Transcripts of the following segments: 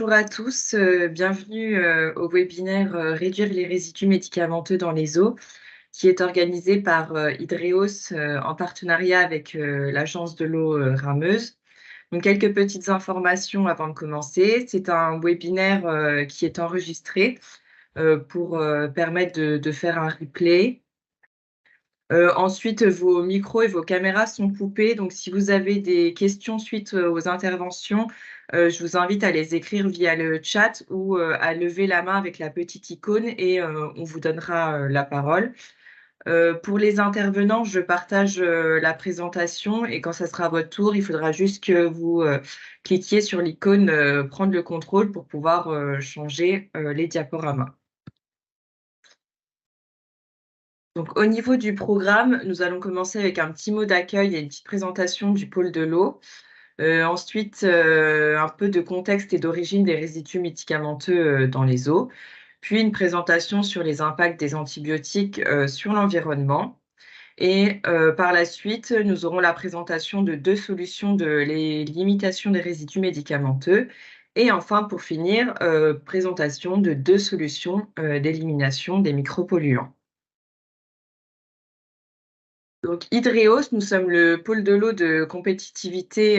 Bonjour à tous, bienvenue au webinaire Réduire les résidus médicamenteux dans les eaux, qui est organisé par Hydreos en partenariat avec l'Agence de l'eau Rameuse. Donc, quelques petites informations avant de commencer. C'est un webinaire qui est enregistré pour permettre de faire un replay. Ensuite, vos micros et vos caméras sont coupés, donc si vous avez des questions suite aux interventions, je vous invite à les écrire via le chat ou à lever la main avec la petite icône et on vous donnera la parole. Pour les intervenants, je partage la présentation et quand ça sera votre tour, il faudra juste que vous cliquiez sur l'icône prendre le contrôle pour pouvoir changer les diaporamas. Donc, au niveau du programme, nous allons commencer avec un petit mot d'accueil et une petite présentation du pôle de l'eau. Ensuite, un peu de contexte et d'origine des résidus médicamenteux dans les eaux. Puis une présentation sur les impacts des antibiotiques sur l'environnement. Et par la suite, nous aurons la présentation de 2 solutions de les limitations des résidus médicamenteux. Et enfin, pour finir, présentation de 2 solutions d'élimination des micropolluants. Donc Hydreos, nous sommes le pôle de l'eau de compétitivité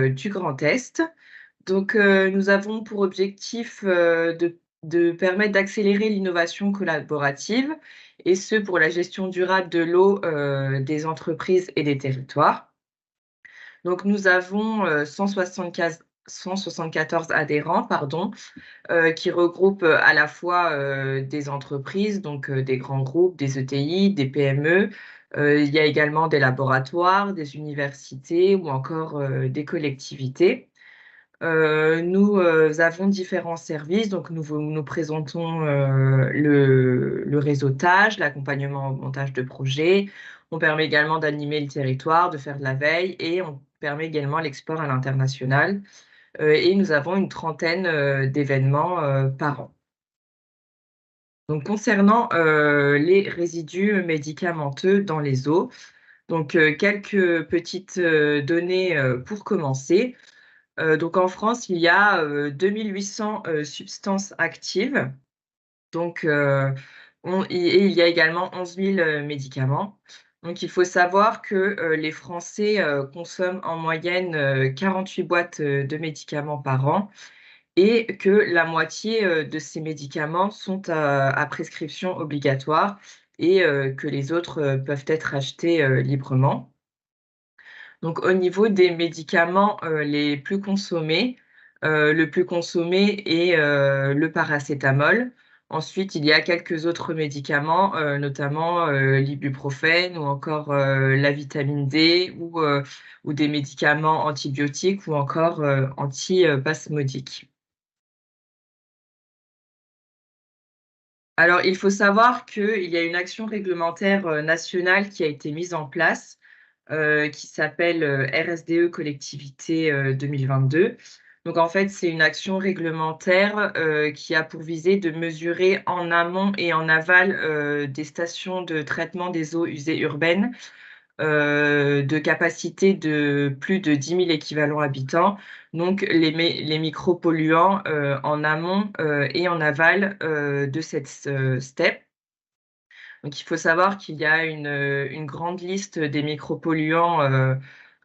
du Grand Est. Donc nous avons pour objectif de permettre d'accélérer l'innovation collaborative et ce pour la gestion durable de l'eau des entreprises et des territoires. Donc nous avons 174 adhérents, pardon, qui regroupent à la fois des entreprises, donc des grands groupes, des ETI, des PME. Il y a également des laboratoires, des universités ou encore des collectivités. Nous avons différents services, donc nous présentons le réseautage, l'accompagnement au montage de projets. On permet également d'animer le territoire, de faire de la veille et on permet également l'export à l'international. Et nous avons une trentaine d'événements par an. Donc concernant les résidus médicamenteux dans les eaux, donc quelques petites données pour commencer. Donc en France, il y a 2 800 substances actives. Donc et il y a également 11 000 médicaments. Donc il faut savoir que les Français consomment en moyenne 48 boîtes de médicaments par an et que la moitié de ces médicaments sont à prescription obligatoire et que les autres peuvent être achetés librement. Donc au niveau des médicaments les plus consommés, le plus consommé est le paracétamol. Ensuite, il y a quelques autres médicaments, notamment l'ibuprofène ou encore la vitamine D ou des médicaments antibiotiques ou encore antispasmodiques. Alors, il faut savoir qu'il y a une action réglementaire nationale qui a été mise en place, qui s'appelle RSDE Collectivité 2022. Donc, en fait, c'est une action réglementaire qui a pour visée de mesurer en amont et en aval des stations de traitement des eaux usées urbaines de capacité de plus de 10 000 équivalents habitants, donc les micropolluants en amont et en aval de cette STEP. Donc il faut savoir qu'il y a une grande liste des micropolluants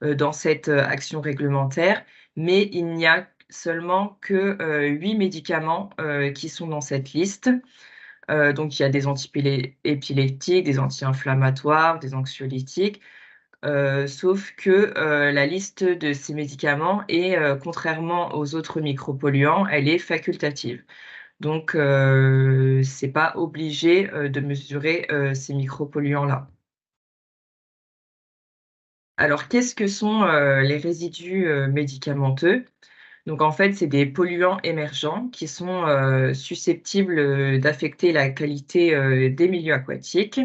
dans cette action réglementaire, mais il n'y a seulement que 8 médicaments qui sont dans cette liste. Donc il y a des antiépileptiques, des anti-inflammatoires, des anxiolytiques. Sauf que la liste de ces médicaments est, contrairement aux autres micropolluants, elle est facultative. Donc c'est pas obligé, de mesurer, ces micropolluants-là. Alors qu'est-ce que sont, les résidus, médicamenteux? Donc en fait, c'est des polluants émergents qui sont, susceptibles, d'affecter la qualité, des milieux aquatiques.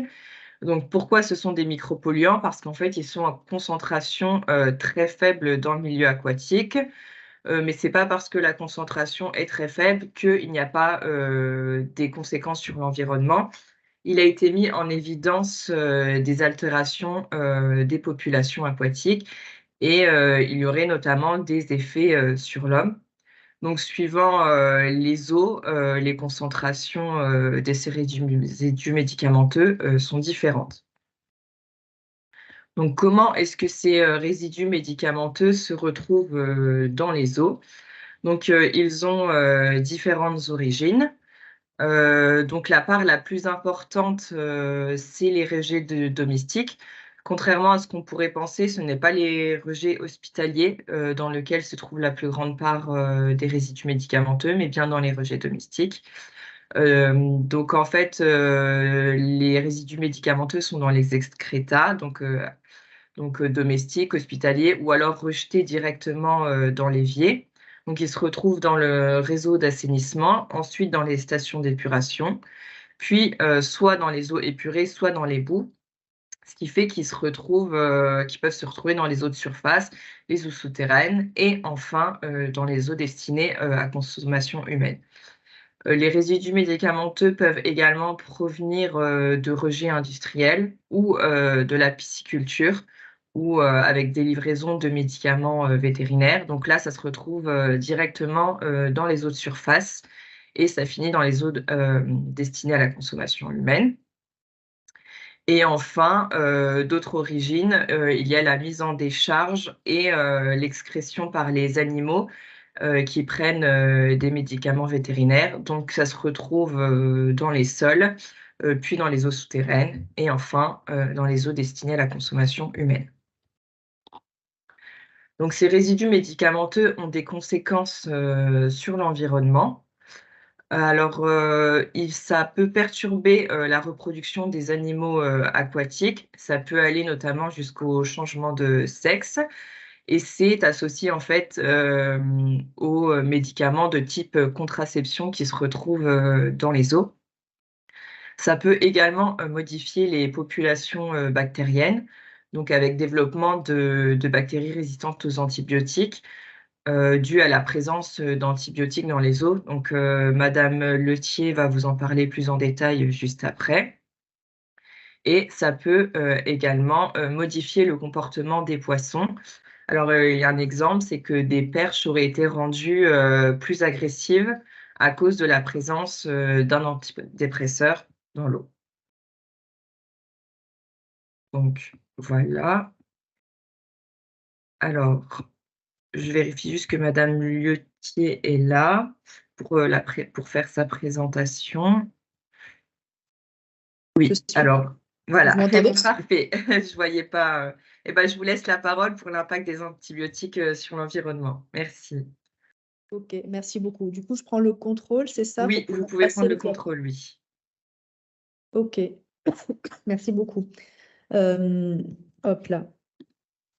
Donc pourquoi ce sont des micropolluants? Parce qu'en fait, ils sont en concentration, très faible dans le milieu aquatique, mais c'est pas parce que la concentration est très faible qu'il n'y a pas, des conséquences sur l'environnement. Il a été mis en évidence, des altérations, des populations aquatiques et il y aurait notamment des effets, sur l'homme. Donc, suivant les eaux, les concentrations de ces résidus médicamenteux sont différentes. Donc, comment est-ce que ces résidus médicamenteux se retrouvent dans les eaux? Donc, ils ont différentes origines. Donc, la part la plus importante, c'est les rejets domestiques. Contrairement à ce qu'on pourrait penser, ce n'est pas les rejets hospitaliers dans lesquels se trouve la plus grande part des résidus médicamenteux, mais bien dans les rejets domestiques. Donc, en fait, les résidus médicamenteux sont dans les excréta, donc domestiques, hospitaliers, ou alors rejetés directement dans l'évier. Donc, ils se retrouvent dans le réseau d'assainissement, ensuite dans les stations d'épuration, puis soit dans les eaux épurées, soit dans les boues, ce qui fait qu'ils peuvent se retrouver dans les eaux de surface, les eaux souterraines, et enfin dans les eaux destinées à consommation humaine. Les résidus médicamenteux peuvent également provenir de rejets industriels ou de la pisciculture ou avec des livraisons de médicaments vétérinaires. Donc là, ça se retrouve directement dans les eaux de surface et ça finit dans les eaux destinées à la consommation humaine. Et enfin, d'autres origines, il y a la mise en décharge et l'excrétion par les animaux qui prennent des médicaments vétérinaires. Donc, ça se retrouve dans les sols, puis dans les eaux souterraines et enfin dans les eaux destinées à la consommation humaine. Donc, ces résidus médicamenteux ont des conséquences sur l'environnement. Alors, ça peut perturber la reproduction des animaux aquatiques. Ça peut aller notamment jusqu'au changement de sexe. Et c'est associé en fait aux médicaments de type contraception qui se retrouvent dans les eaux. Ça peut également modifier les populations bactériennes, donc avec développement de bactéries résistantes aux antibiotiques dû à la présence d'antibiotiques dans les eaux. Donc, Madame Letier va vous en parler plus en détail juste après. Et ça peut également modifier le comportement des poissons. Alors, il y a un exemple, c'est que des perches auraient été rendues plus agressives à cause de la présence d'un antidépresseur dans l'eau. Donc, voilà. Alors, je vérifie juste que Madame Letier est là pour faire sa présentation. Je Oui, suis. alors voilà, Vous m'entendez? parfait. Je voyais pas. Eh ben, je vous laisse la parole pour l'impact des antibiotiques sur l'environnement. Merci. Ok, merci beaucoup. Du coup, je prends le contrôle, c'est ça, pour Oui, vous pouvoir pouvez passer prendre le le diapo. contrôle, oui. Ok, merci beaucoup. Euh, hop là,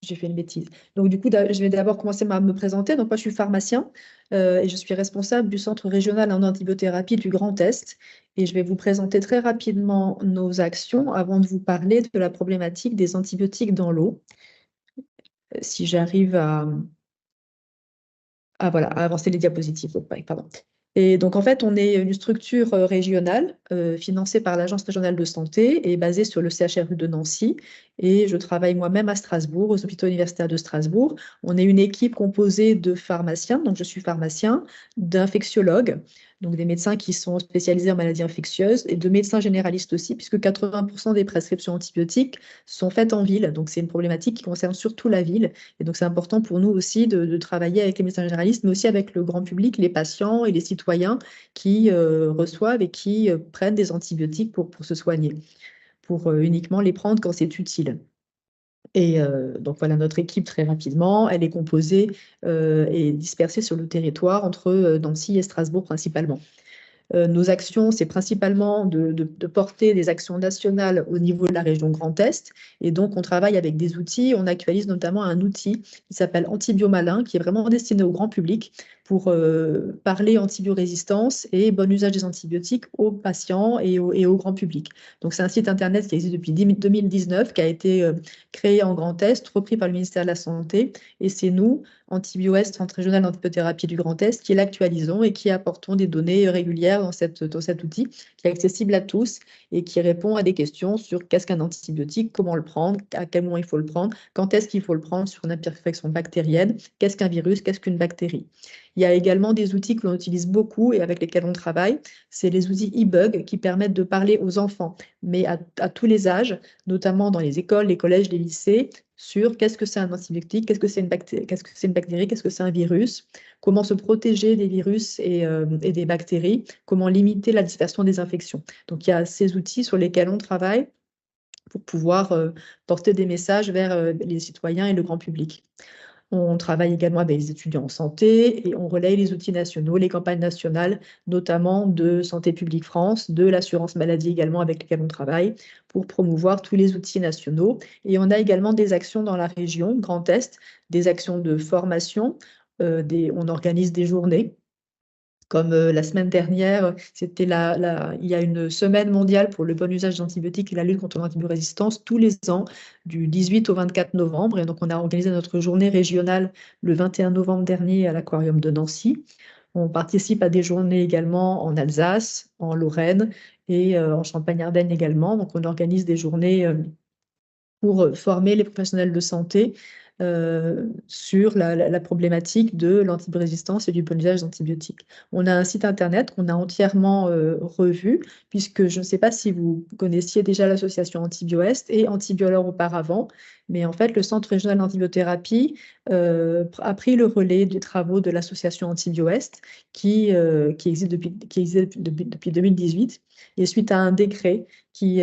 j'ai fait une bêtise. Donc, du coup, je vais d'abord commencer à me présenter. Donc, moi, je suis pharmacien et je suis responsable du Centre régional en antibiothérapie du Grand Est. Et je vais vous présenter très rapidement nos actions avant de vous parler de la problématique des antibiotiques dans l'eau. Si j'arrive voilà, à avancer les diapositives. Oh, pardon. Et donc, en fait, on est une structure régionale financée par l'Agence régionale de santé et basée sur le CHRU de Nancy. Et je travaille moi-même à Strasbourg, aux hôpitaux universitaires de Strasbourg. On est une équipe composée de pharmaciens, donc je suis pharmacien, d'infectiologues, donc des médecins qui sont spécialisés en maladies infectieuses, et de médecins généralistes aussi, puisque 80% des prescriptions antibiotiques sont faites en ville. Donc, c'est une problématique qui concerne surtout la ville. Et donc, c'est important pour nous aussi de travailler avec les médecins généralistes, mais aussi avec le grand public, les patients et les citoyens qui reçoivent et qui prennent des antibiotiques pour se soigner, pour uniquement les prendre quand c'est utile. Et donc voilà, notre équipe, très rapidement, elle est composée et dispersée sur le territoire entre Nancy et Strasbourg principalement. Nos actions, c'est principalement de porter des actions nationales au niveau de la région Grand Est. Et donc, on travaille avec des outils. On actualise notamment un outil qui s'appelle Antibiomalin, qui est vraiment destiné au grand public pour parler antibiorésistance et bon usage des antibiotiques aux patients et au grand public. Donc, c'est un site internet qui existe depuis 2019, qui a été créé en Grand Est, repris par le ministère de la Santé. Et c'est nous, Antibio-Est, Centre régional d'antibiothérapie du Grand Est, qui l'actualisons et qui apportons des données régulières dans cet outil qui est accessible à tous et qui répond à des questions sur qu'est-ce qu'un antibiotique, comment le prendre, à quel moment il faut le prendre, quand est-ce qu'il faut le prendre sur une imperfection bactérienne, qu'est-ce qu'un virus, qu'est-ce qu'une bactérie. Il y a également des outils que l'on utilise beaucoup et avec lesquels on travaille, c'est les outils e-bug qui permettent de parler aux enfants, mais à tous les âges, notamment dans les écoles, les collèges, les lycées, sur qu'est-ce que c'est un antibiotique, qu'est-ce que c'est une bactérie, qu'est-ce que c'est un virus, comment se protéger des virus et des bactéries, comment limiter la dispersion des infections. Donc, il y a ces outils sur lesquels on travaille pour pouvoir porter des messages vers les citoyens et le grand public. On travaille également avec les étudiants en santé et on relaye les outils nationaux, les campagnes nationales, notamment de Santé publique France, de l'assurance maladie également avec lesquelles on travaille pour promouvoir tous les outils nationaux. Et on a également des actions dans la région Grand Est, des actions de formation, on organise des journées. Comme la semaine dernière, il y a une semaine mondiale pour le bon usage d'antibiotiques et la lutte contre l'antibiorésistance tous les ans, du 18 au 24 novembre. Et donc, on a organisé notre journée régionale le 21 novembre dernier à l'Aquarium de Nancy. On participe à des journées également en Alsace, en Lorraine et en Champagne-Ardenne également. Donc, on organise des journées pour former les professionnels de santé sur la problématique de l'antibiorésistance et du bon usage d'antibiotiques. On a un site internet qu'on a entièrement revu, puisque je ne sais pas si vous connaissiez déjà l'association Antibioest et Antibiolore auparavant, mais en fait, le Centre régional d'antibiothérapie a pris le relais des travaux de l'association Antibioest qui existe depuis 2018. Et suite à un décret qui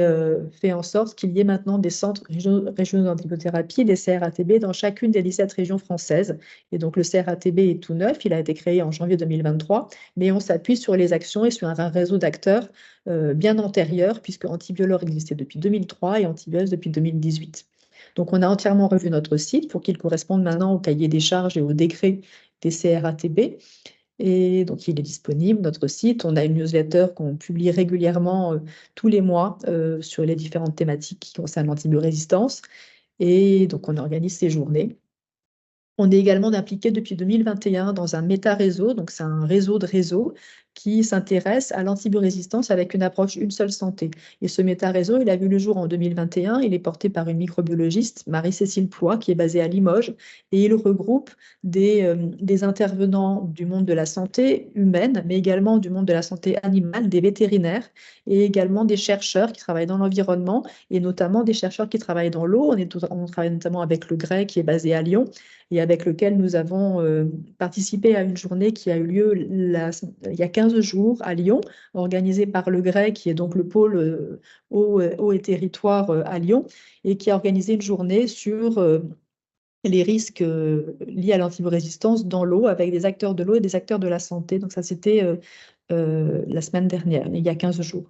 fait en sorte qu'il y ait maintenant des centres régionaux d'antibiothérapie, des CRATB, dans chacune des 17 régions françaises. Et donc, le CRATB est tout neuf, il a été créé en janvier 2023, mais on s'appuie sur les actions et sur un réseau d'acteurs bien antérieur, puisque Antibiolore existait depuis 2003 et Antibioest depuis 2018. Donc, on a entièrement revu notre site pour qu'il corresponde maintenant au cahier des charges et au décret des CRATB. Et donc, il est disponible, notre site. On a une newsletter qu'on publie régulièrement tous les mois sur les différentes thématiques qui concernent l'antibiorésistance. Et donc, on organise ces journées. On est également impliqué depuis 2021 dans un méta-réseau, donc c'est un réseau de réseaux qui s'intéresse à l'antibiorésistance avec une approche une seule santé. Et ce méta-réseau, il a vu le jour en 2021, il est porté par une microbiologiste, Marie-Cécile Ploix, qui est basée à Limoges, et il regroupe des intervenants du monde de la santé humaine, mais également du monde de la santé animale, des vétérinaires, et également des chercheurs qui travaillent dans l'environnement, et notamment des chercheurs qui travaillent dans l'eau. On travaille notamment avec le GREI, qui est basé à Lyon, et avec lequel nous avons participé à une journée qui a eu lieu il y a 15 jours à Lyon, organisée par le GREI, qui est donc le pôle eau et territoire à Lyon, et qui a organisé une journée sur les risques liés à l'antibiorésistance dans l'eau, avec des acteurs de l'eau et des acteurs de la santé. Donc ça, c'était la semaine dernière, il y a 15 jours.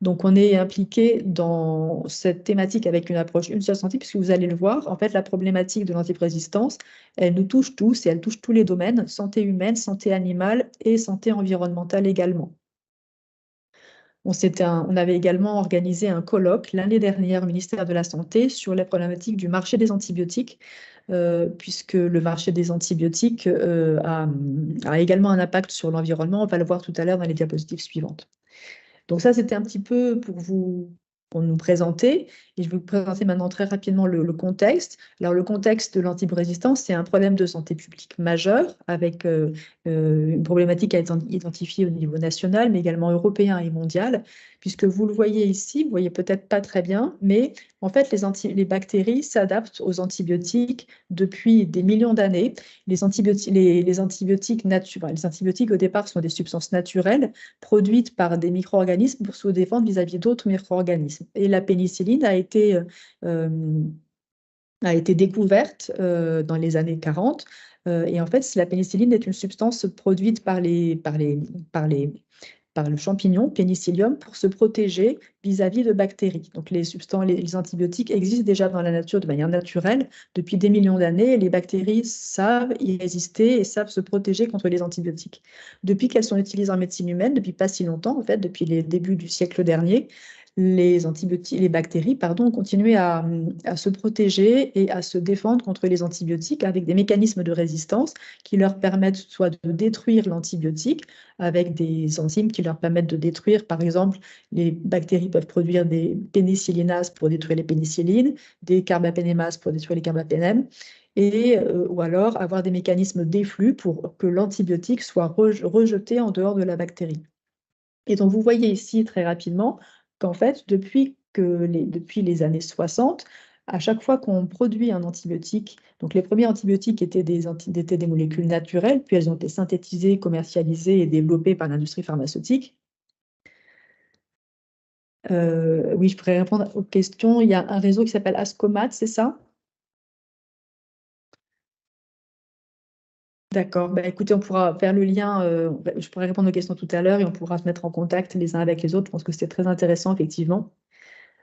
Donc, on est impliqué dans cette thématique avec une approche une seule santé, puisque vous allez le voir, en fait, la problématique de l'antibiorésistance, elle nous touche tous et elle touche tous les domaines, santé humaine, santé animale et santé environnementale également. On avait également organisé un colloque l'année dernière au ministère de la Santé sur les problématiques du marché des antibiotiques, puisque le marché des antibiotiques a également un impact sur l'environnement. On va le voir tout à l'heure dans les diapositives suivantes. Donc ça, c'était un petit peu pour nous présenter. Et je vais vous présenter maintenant très rapidement le contexte. Alors, le contexte de l'antibiorésistance, c'est un problème de santé publique majeur, avec une problématique à être identifiée au niveau national, mais également européen et mondial, puisque vous le voyez ici, vous voyez peut-être pas très bien, mais en fait, les bactéries s'adaptent aux antibiotiques depuis des millions d'années. Les antibiotiques au départ sont des substances naturelles produites par des micro-organismes pour se défendre vis-à-vis d'autres micro-organismes. Et la pénicilline a été découverte dans les années 40. Et en fait, la pénicilline est une substance produite par le champignon Penicillium pour se protéger vis-à-vis de bactéries. Donc, les antibiotiques existent déjà dans la nature de manière naturelle depuis des millions d'années et les bactéries savent y résister et savent se protéger contre les antibiotiques. Depuis qu'elles sont utilisées en médecine humaine, depuis pas si longtemps, en fait, depuis les débuts du siècle dernier, les bactéries, pardon, ont continué à se protéger et à se défendre contre les antibiotiques avec des mécanismes de résistance qui leur permettent soit de détruire l'antibiotique avec des enzymes qui leur permettent de détruire, par exemple, les bactéries peuvent produire des pénicillinases pour détruire les pénicillines, des carbapénémases pour détruire les carbapénèmes, ou alors avoir des mécanismes d'efflux pour que l'antibiotique soit rejeté en dehors de la bactérie. Et donc, vous voyez ici très rapidement qu'en fait, depuis les années 60, à chaque fois qu'on produit un antibiotique, donc les premiers antibiotiques étaient des molécules naturelles, puis elles ont été synthétisées, commercialisées et développées par l'industrie pharmaceutique. Oui, je pourrais répondre aux questions. Il y a un réseau qui s'appelle Ascomat, c'est ça? D'accord. Bah, écoutez, on pourra faire le lien. Je pourrais répondre aux questions tout à l'heure et on pourra se mettre en contact les uns avec les autres. Je pense que c'est très intéressant, effectivement.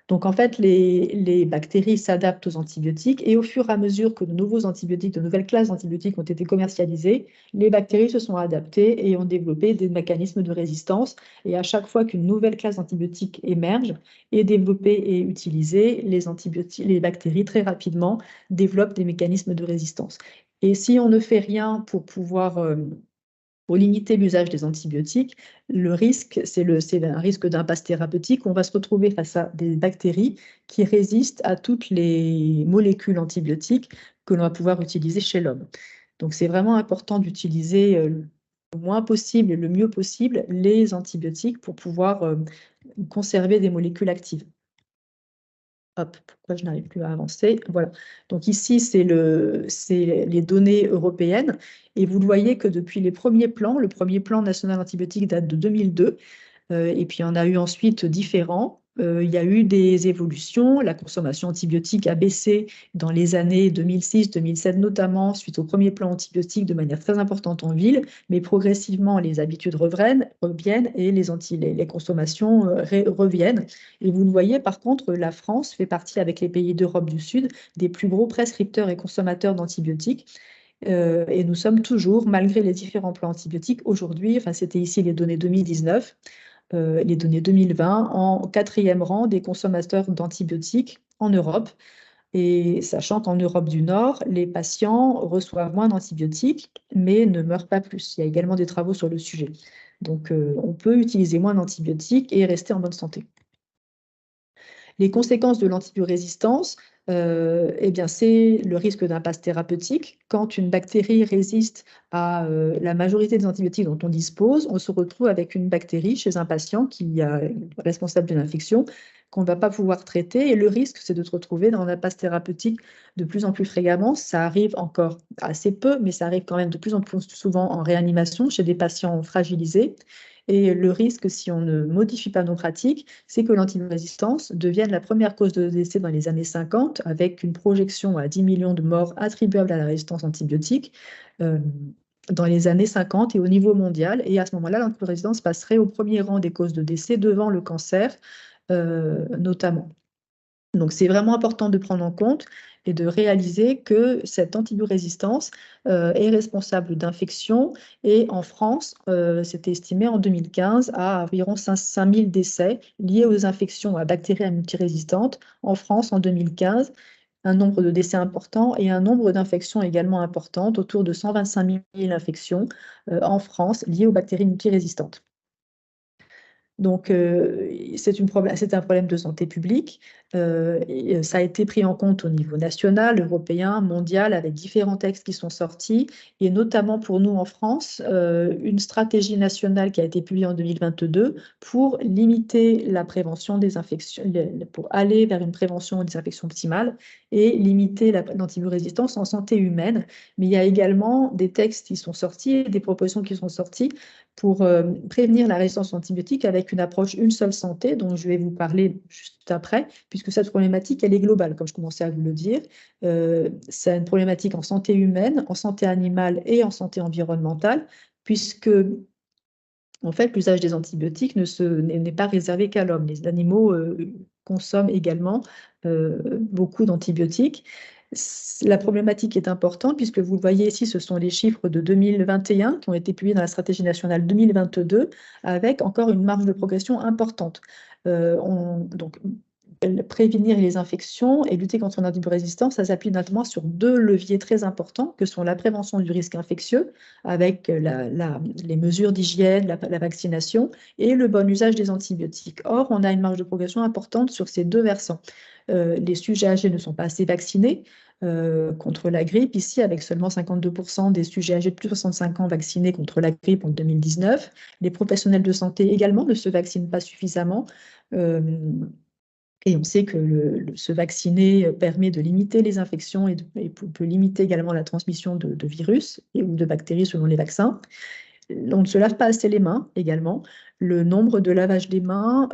Donc, en fait, les bactéries s'adaptent aux antibiotiques et au fur et à mesure que de nouveaux antibiotiques, de nouvelles classes d'antibiotiques ont été commercialisées, les bactéries se sont adaptées et ont développé des mécanismes de résistance. Et à chaque fois qu'une nouvelle classe d'antibiotiques émerge, est développée et utilisée, les bactéries très rapidement développent des mécanismes de résistance. Et si on ne fait rien pour limiter l'usage des antibiotiques, le risque, c'est un risque d'impasse thérapeutique. On va se retrouver face à des bactéries qui résistent à toutes les molécules antibiotiques que l'on va pouvoir utiliser chez l'homme. Donc, c'est vraiment important d'utiliser le moins possible et le mieux possible les antibiotiques pour pouvoir conserver des molécules actives. Hop, pourquoi je n'arrive plus à avancer? Voilà. Donc ici, c'est les données européennes. Et vous le voyez que depuis les premiers plans, le premier plan national antibiotique date de 2002. Et puis, il y en a eu ensuite différents. Il y a eu des évolutions. La consommation antibiotique a baissé dans les années 2006-2007, notamment suite au premier plan antibiotique de manière très importante en ville. Mais progressivement, les habitudes reviennent et les consommations reviennent. Et vous le voyez, par contre, la France fait partie, avec les pays d'Europe du Sud, des plus gros prescripteurs et consommateurs d'antibiotiques. Et nous sommes toujours, malgré les différents plans antibiotiques, aujourd'hui, enfin c'était ici les données 2019, les données 2020, en quatrième rang des consommateurs d'antibiotiques en Europe. Et sachant qu'en Europe du Nord, les patients reçoivent moins d'antibiotiques, mais ne meurent pas plus. Il y a également des travaux sur le sujet. Donc, on peut utiliser moins d'antibiotiques et rester en bonne santé. Les conséquences de l'antibiorésistance, eh bien, c'est le risque d'impasse thérapeutique. Quand une bactérie résiste à la majorité des antibiotiques dont on dispose, on se retrouve avec une bactérie chez un patient qui est responsable d'une infection qu'on ne va pas pouvoir traiter. Et le risque, c'est de se retrouver dans l'impasse thérapeutique de plus en plus fréquemment. Ça arrive encore assez peu, mais ça arrive quand même de plus en plus souvent en réanimation chez des patients fragilisés. Et le risque, si on ne modifie pas nos pratiques, c'est que l'antibiorésistance devienne la première cause de décès dans les années 50, avec une projection à 10 millions de morts attribuables à la résistance antibiotique dans les années 50 et au niveau mondial. Et à ce moment-là, l'antibiorésistance passerait au premier rang des causes de décès devant le cancer, notamment. Donc, c'est vraiment important de prendre en compte et de réaliser que cette antibiorésistance est responsable d'infections. Et en France, c'était estimé en 2015 à environ 5 000 décès liés aux infections à bactéries multirésistantes. En France, en 2015, un nombre de décès important et un nombre d'infections également importantes, autour de 125 000 infections en France liées aux bactéries multirésistantes. Donc, c'est un problème de santé publique. Et ça a été pris en compte au niveau national, européen, mondial, avec différents textes qui sont sortis, et notamment pour nous en France, une stratégie nationale qui a été publiée en 2022 pour limiter la prévention des infections, pour aller vers une prévention des infections optimales et limiter l'antibiorésistance en santé humaine. Mais il y a également des textes qui sont sortis, des propositions qui sont sorties pour prévenir la résistance antibiotique avec une approche une seule santé, dont je vais vous parler juste après, puisque cette problématique, elle est globale, comme je commençais à vous le dire. C'est une problématique en santé humaine, en santé animale et en santé environnementale, puisque en fait, l'usage des antibiotiques n'est pas réservé qu'à l'homme. Les animaux consomment également beaucoup d'antibiotiques. La problématique est importante puisque vous le voyez ici, ce sont les chiffres de 2021 qui ont été publiés dans la stratégie nationale 2022 avec encore une marge de progression importante. Donc, prévenir les infections et lutter contre l'antibiorésistance, ça s'appuie notamment sur deux leviers très importants que sont la prévention du risque infectieux avec les mesures d'hygiène, la vaccination et le bon usage des antibiotiques. Or, on a une marge de progression importante sur ces deux versants. Les sujets âgés ne sont pas assez vaccinés contre la grippe, ici avec seulement 52% des sujets âgés de plus de 65 ans vaccinés contre la grippe en 2019. Les professionnels de santé également ne se vaccinent pas suffisamment. Et on sait que se vacciner permet de limiter les infections et peut limiter également la transmission de virus ou de bactéries selon les vaccins. On ne se lave pas assez les mains également. Le nombre de lavages des mains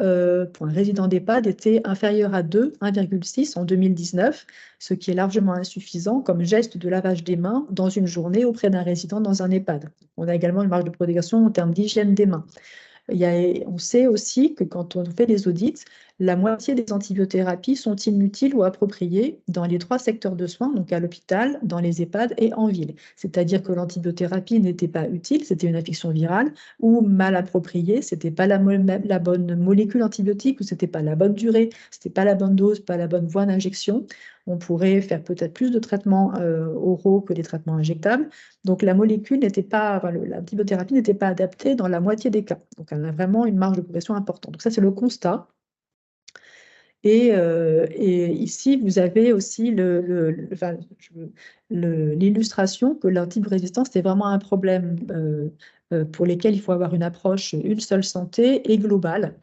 pour un résident d'EHPAD était inférieur à 2, 1,6 en 2019, ce qui est largement insuffisant comme geste de lavage des mains dans une journée auprès d'un résident dans un EHPAD. On a également une marge de progression en termes d'hygiène des mains. On sait aussi que quand on fait des audits, la moitié des antibiothérapies sont inutiles ou appropriées dans les 3 secteurs de soins, donc à l'hôpital, dans les EHPAD et en ville. C'est-à-dire que l'antibiothérapie n'était pas utile, c'était une infection virale, ou mal appropriée, c'était pas la bonne molécule antibiotique, ou c'était pas la bonne durée, c'était pas la bonne dose, pas la bonne voie d'injection. On pourrait faire peut-être plus de traitements oraux que des traitements injectables. Donc la molécule n'était pas, l'antibiothérapie n'était pas adaptée dans la moitié des cas. Donc elle a vraiment une marge de progression importante. Donc ça, c'est le constat. Et ici, vous avez aussi l'illustration que l'antibiorésistance est vraiment un problème pour lequel il faut avoir une approche, une seule santé et globale.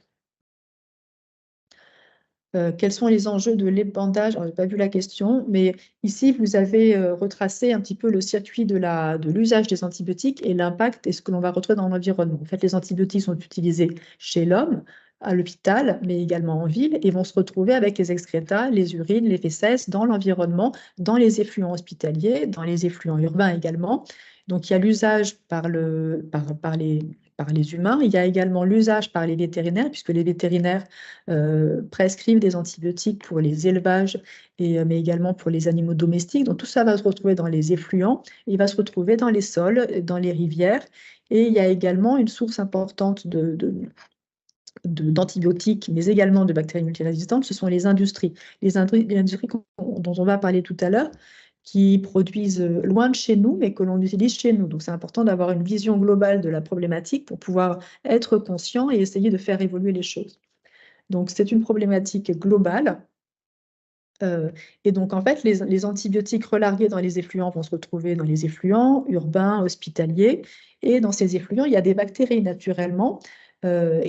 Quels sont les enjeux de l'épandage? Je n'ai pas vu la question, mais ici, vous avez retracé un petit peu le circuit de l'usage des antibiotiques et l'impact et ce que l'on va retrouver dans l'environnement. En fait, les antibiotiques sont utilisés chez l'homme, à l'hôpital, mais également en ville, et vont se retrouver avec les excrétas, les urines, les fesses dans l'environnement, dans les effluents hospitaliers, dans les effluents urbains également. Donc, il y a l'usage par les humains. Il y a également l'usage par les vétérinaires, puisque les vétérinaires prescrivent des antibiotiques pour les élevages, mais également pour les animaux domestiques. Donc tout ça va se retrouver dans les effluents, il va se retrouver dans les sols, dans les rivières. Et il y a également une source importante d'antibiotiques, mais également de bactéries multirésistantes, ce sont les industries. Les industries dont on va parler tout à l'heure, qui produisent loin de chez nous, mais que l'on utilise chez nous. Donc c'est important d'avoir une vision globale de la problématique pour pouvoir être conscient et essayer de faire évoluer les choses. Donc c'est une problématique globale. Et donc en fait, les antibiotiques relargués dans les effluents vont se retrouver dans les effluents urbains, hospitaliers. Et dans ces effluents, il y a des bactéries naturellement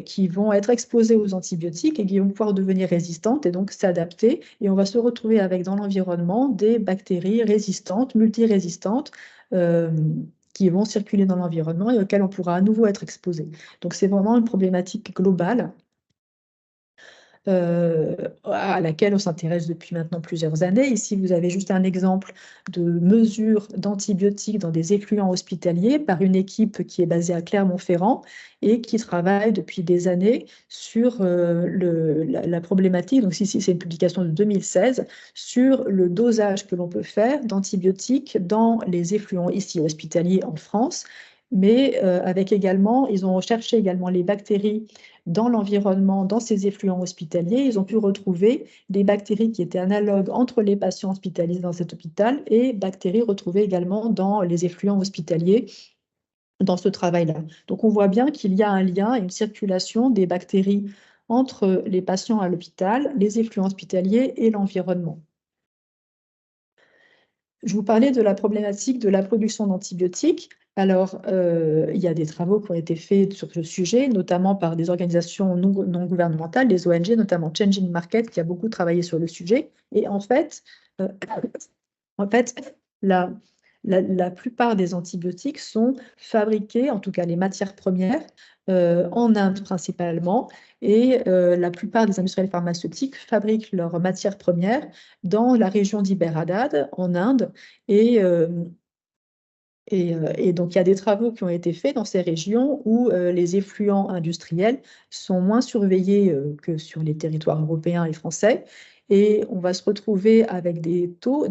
qui vont être exposées aux antibiotiques et qui vont pouvoir devenir résistantes et donc s'adapter. Et on va se retrouver avec dans l'environnement des bactéries résistantes, multirésistantes, qui vont circuler dans l'environnement et auxquelles on pourra à nouveau être exposé. Donc c'est vraiment une problématique globale à laquelle on s'intéresse depuis maintenant plusieurs années. Ici, vous avez juste un exemple de mesure d'antibiotiques dans des effluents hospitaliers par une équipe qui est basée à Clermont-Ferrand et qui travaille depuis des années sur la problématique. Donc ici, c'est une publication de 2016 sur le dosage que l'on peut faire d'antibiotiques dans les effluents ici hospitaliers en France. Mais avec également, ils ont recherché également les bactéries dans l'environnement, dans ces effluents hospitaliers. Ils ont pu retrouver des bactéries qui étaient analogues entre les patients hospitalisés dans cet hôpital et bactéries retrouvées également dans les effluents hospitaliers dans ce travail-là. Donc on voit bien qu'il y a un lien, une circulation des bactéries entre les patients à l'hôpital, les effluents hospitaliers et l'environnement. Je vous parlais de la problématique de la production d'antibiotiques. Alors, il y a des travaux qui ont été faits sur ce sujet, notamment par des organisations non gouvernementales, des ONG, notamment Changing Market, qui a beaucoup travaillé sur le sujet. Et en fait, la plupart des antibiotiques sont fabriqués, en tout cas les matières premières, en Inde principalement, et la plupart des industriels pharmaceutiques fabriquent leurs matières premières dans la région d'Hyderabad, en Inde, et donc, il y a des travaux qui ont été faits dans ces régions où les effluents industriels sont moins surveillés que sur les territoires européens et français. Et on va se retrouver avec des taux,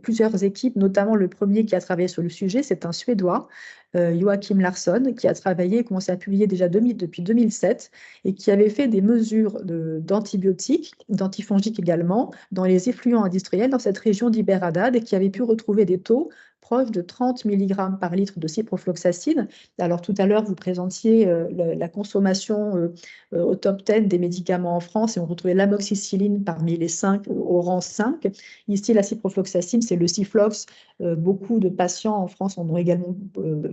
plusieurs équipes, notamment le premier qui a travaillé sur le sujet, c'est un Suédois Joachim Larsson, qui a travaillé, commencé à publier déjà depuis 2007, et qui avait fait des mesures d'antibiotiques, d'antifongiques également, dans les effluents industriels dans cette région d'Iber-Haddad, et qui avait pu retrouver des taux proches de 30 mg par litre de ciprofloxacine. Alors tout à l'heure, vous présentiez la consommation au top 10 des médicaments en France, et on retrouvait l'amoxicilline parmi les 5 au rang 5. Ici, la ciprofloxacine, c'est le Ciflox. Beaucoup de patients en France en ont également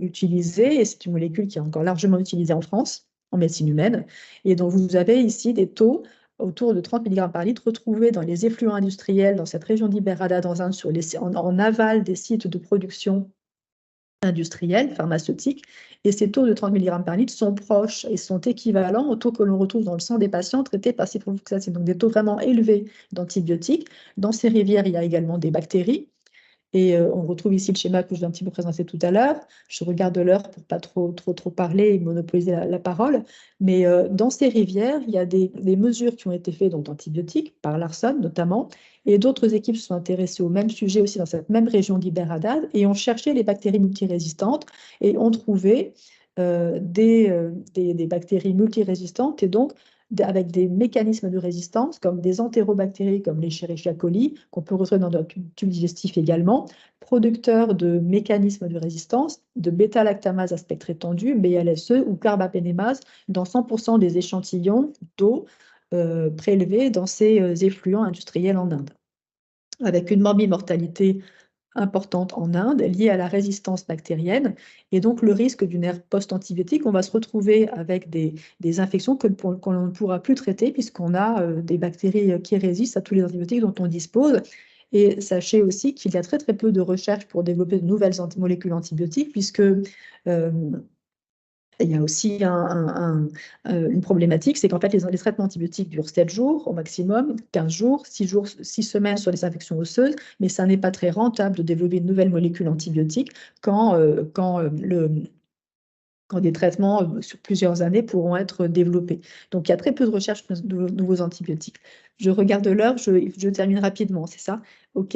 utilisé, et c'est une molécule qui est encore largement utilisée en France, en médecine humaine. Et donc, vous avez ici des taux autour de 30 mg par litre retrouvés dans les effluents industriels dans cette région d'Iber-Haddad, en aval des sites de production industrielle, pharmaceutique, et ces taux de 30 mg par litre sont proches et sont équivalents aux taux que l'on retrouve dans le sang des patients traités par ciprofloxacine, donc des taux vraiment élevés d'antibiotiques. Dans ces rivières, il y a également des bactéries. Et on retrouve ici le schéma que je vous ai un petit peu présenté tout à l'heure. Je regarde l'heure pour pas trop parler et monopoliser la parole. Mais dans ces rivières, il y a des mesures qui ont été faites donc d'antibiotiques, par Larsson notamment, et d'autres équipes se sont intéressées au même sujet aussi dans cette même région d'Iber-Haddad et ont cherché les bactéries multirésistantes et ont trouvé des bactéries multirésistantes et donc avec des mécanismes de résistance, comme des entérobactéries, comme les Escherichia coli, qu'on peut retrouver dans notre tube digestif également, producteurs de mécanismes de résistance, de bêta-lactamase à spectre étendu, BLSE, ou carbapénémase, dans 100% des échantillons d'eau prélevés dans ces effluents industriels en Inde, avec une mortalité importante en Inde liée à la résistance bactérienne et donc le risque d'une ère post-antibiotique. On va se retrouver avec des infections que l'on ne pourra plus traiter puisqu'on a des bactéries qui résistent à tous les antibiotiques dont on dispose. Et sachez aussi qu'il y a très très peu de recherches pour développer de nouvelles molécules antibiotiques puisque il y a aussi une problématique, c'est qu'en fait, les traitements antibiotiques durent 7 jours au maximum, 15 jours, 6 jours, 6 semaines sur les infections osseuses, mais ça n'est pas très rentable de développer une nouvelle molécule antibiotique quand des traitements sur plusieurs années pourront être développés. Donc, il y a très peu de recherches de nouveaux antibiotiques. Je regarde l'heure, je termine rapidement, c'est ça? OK.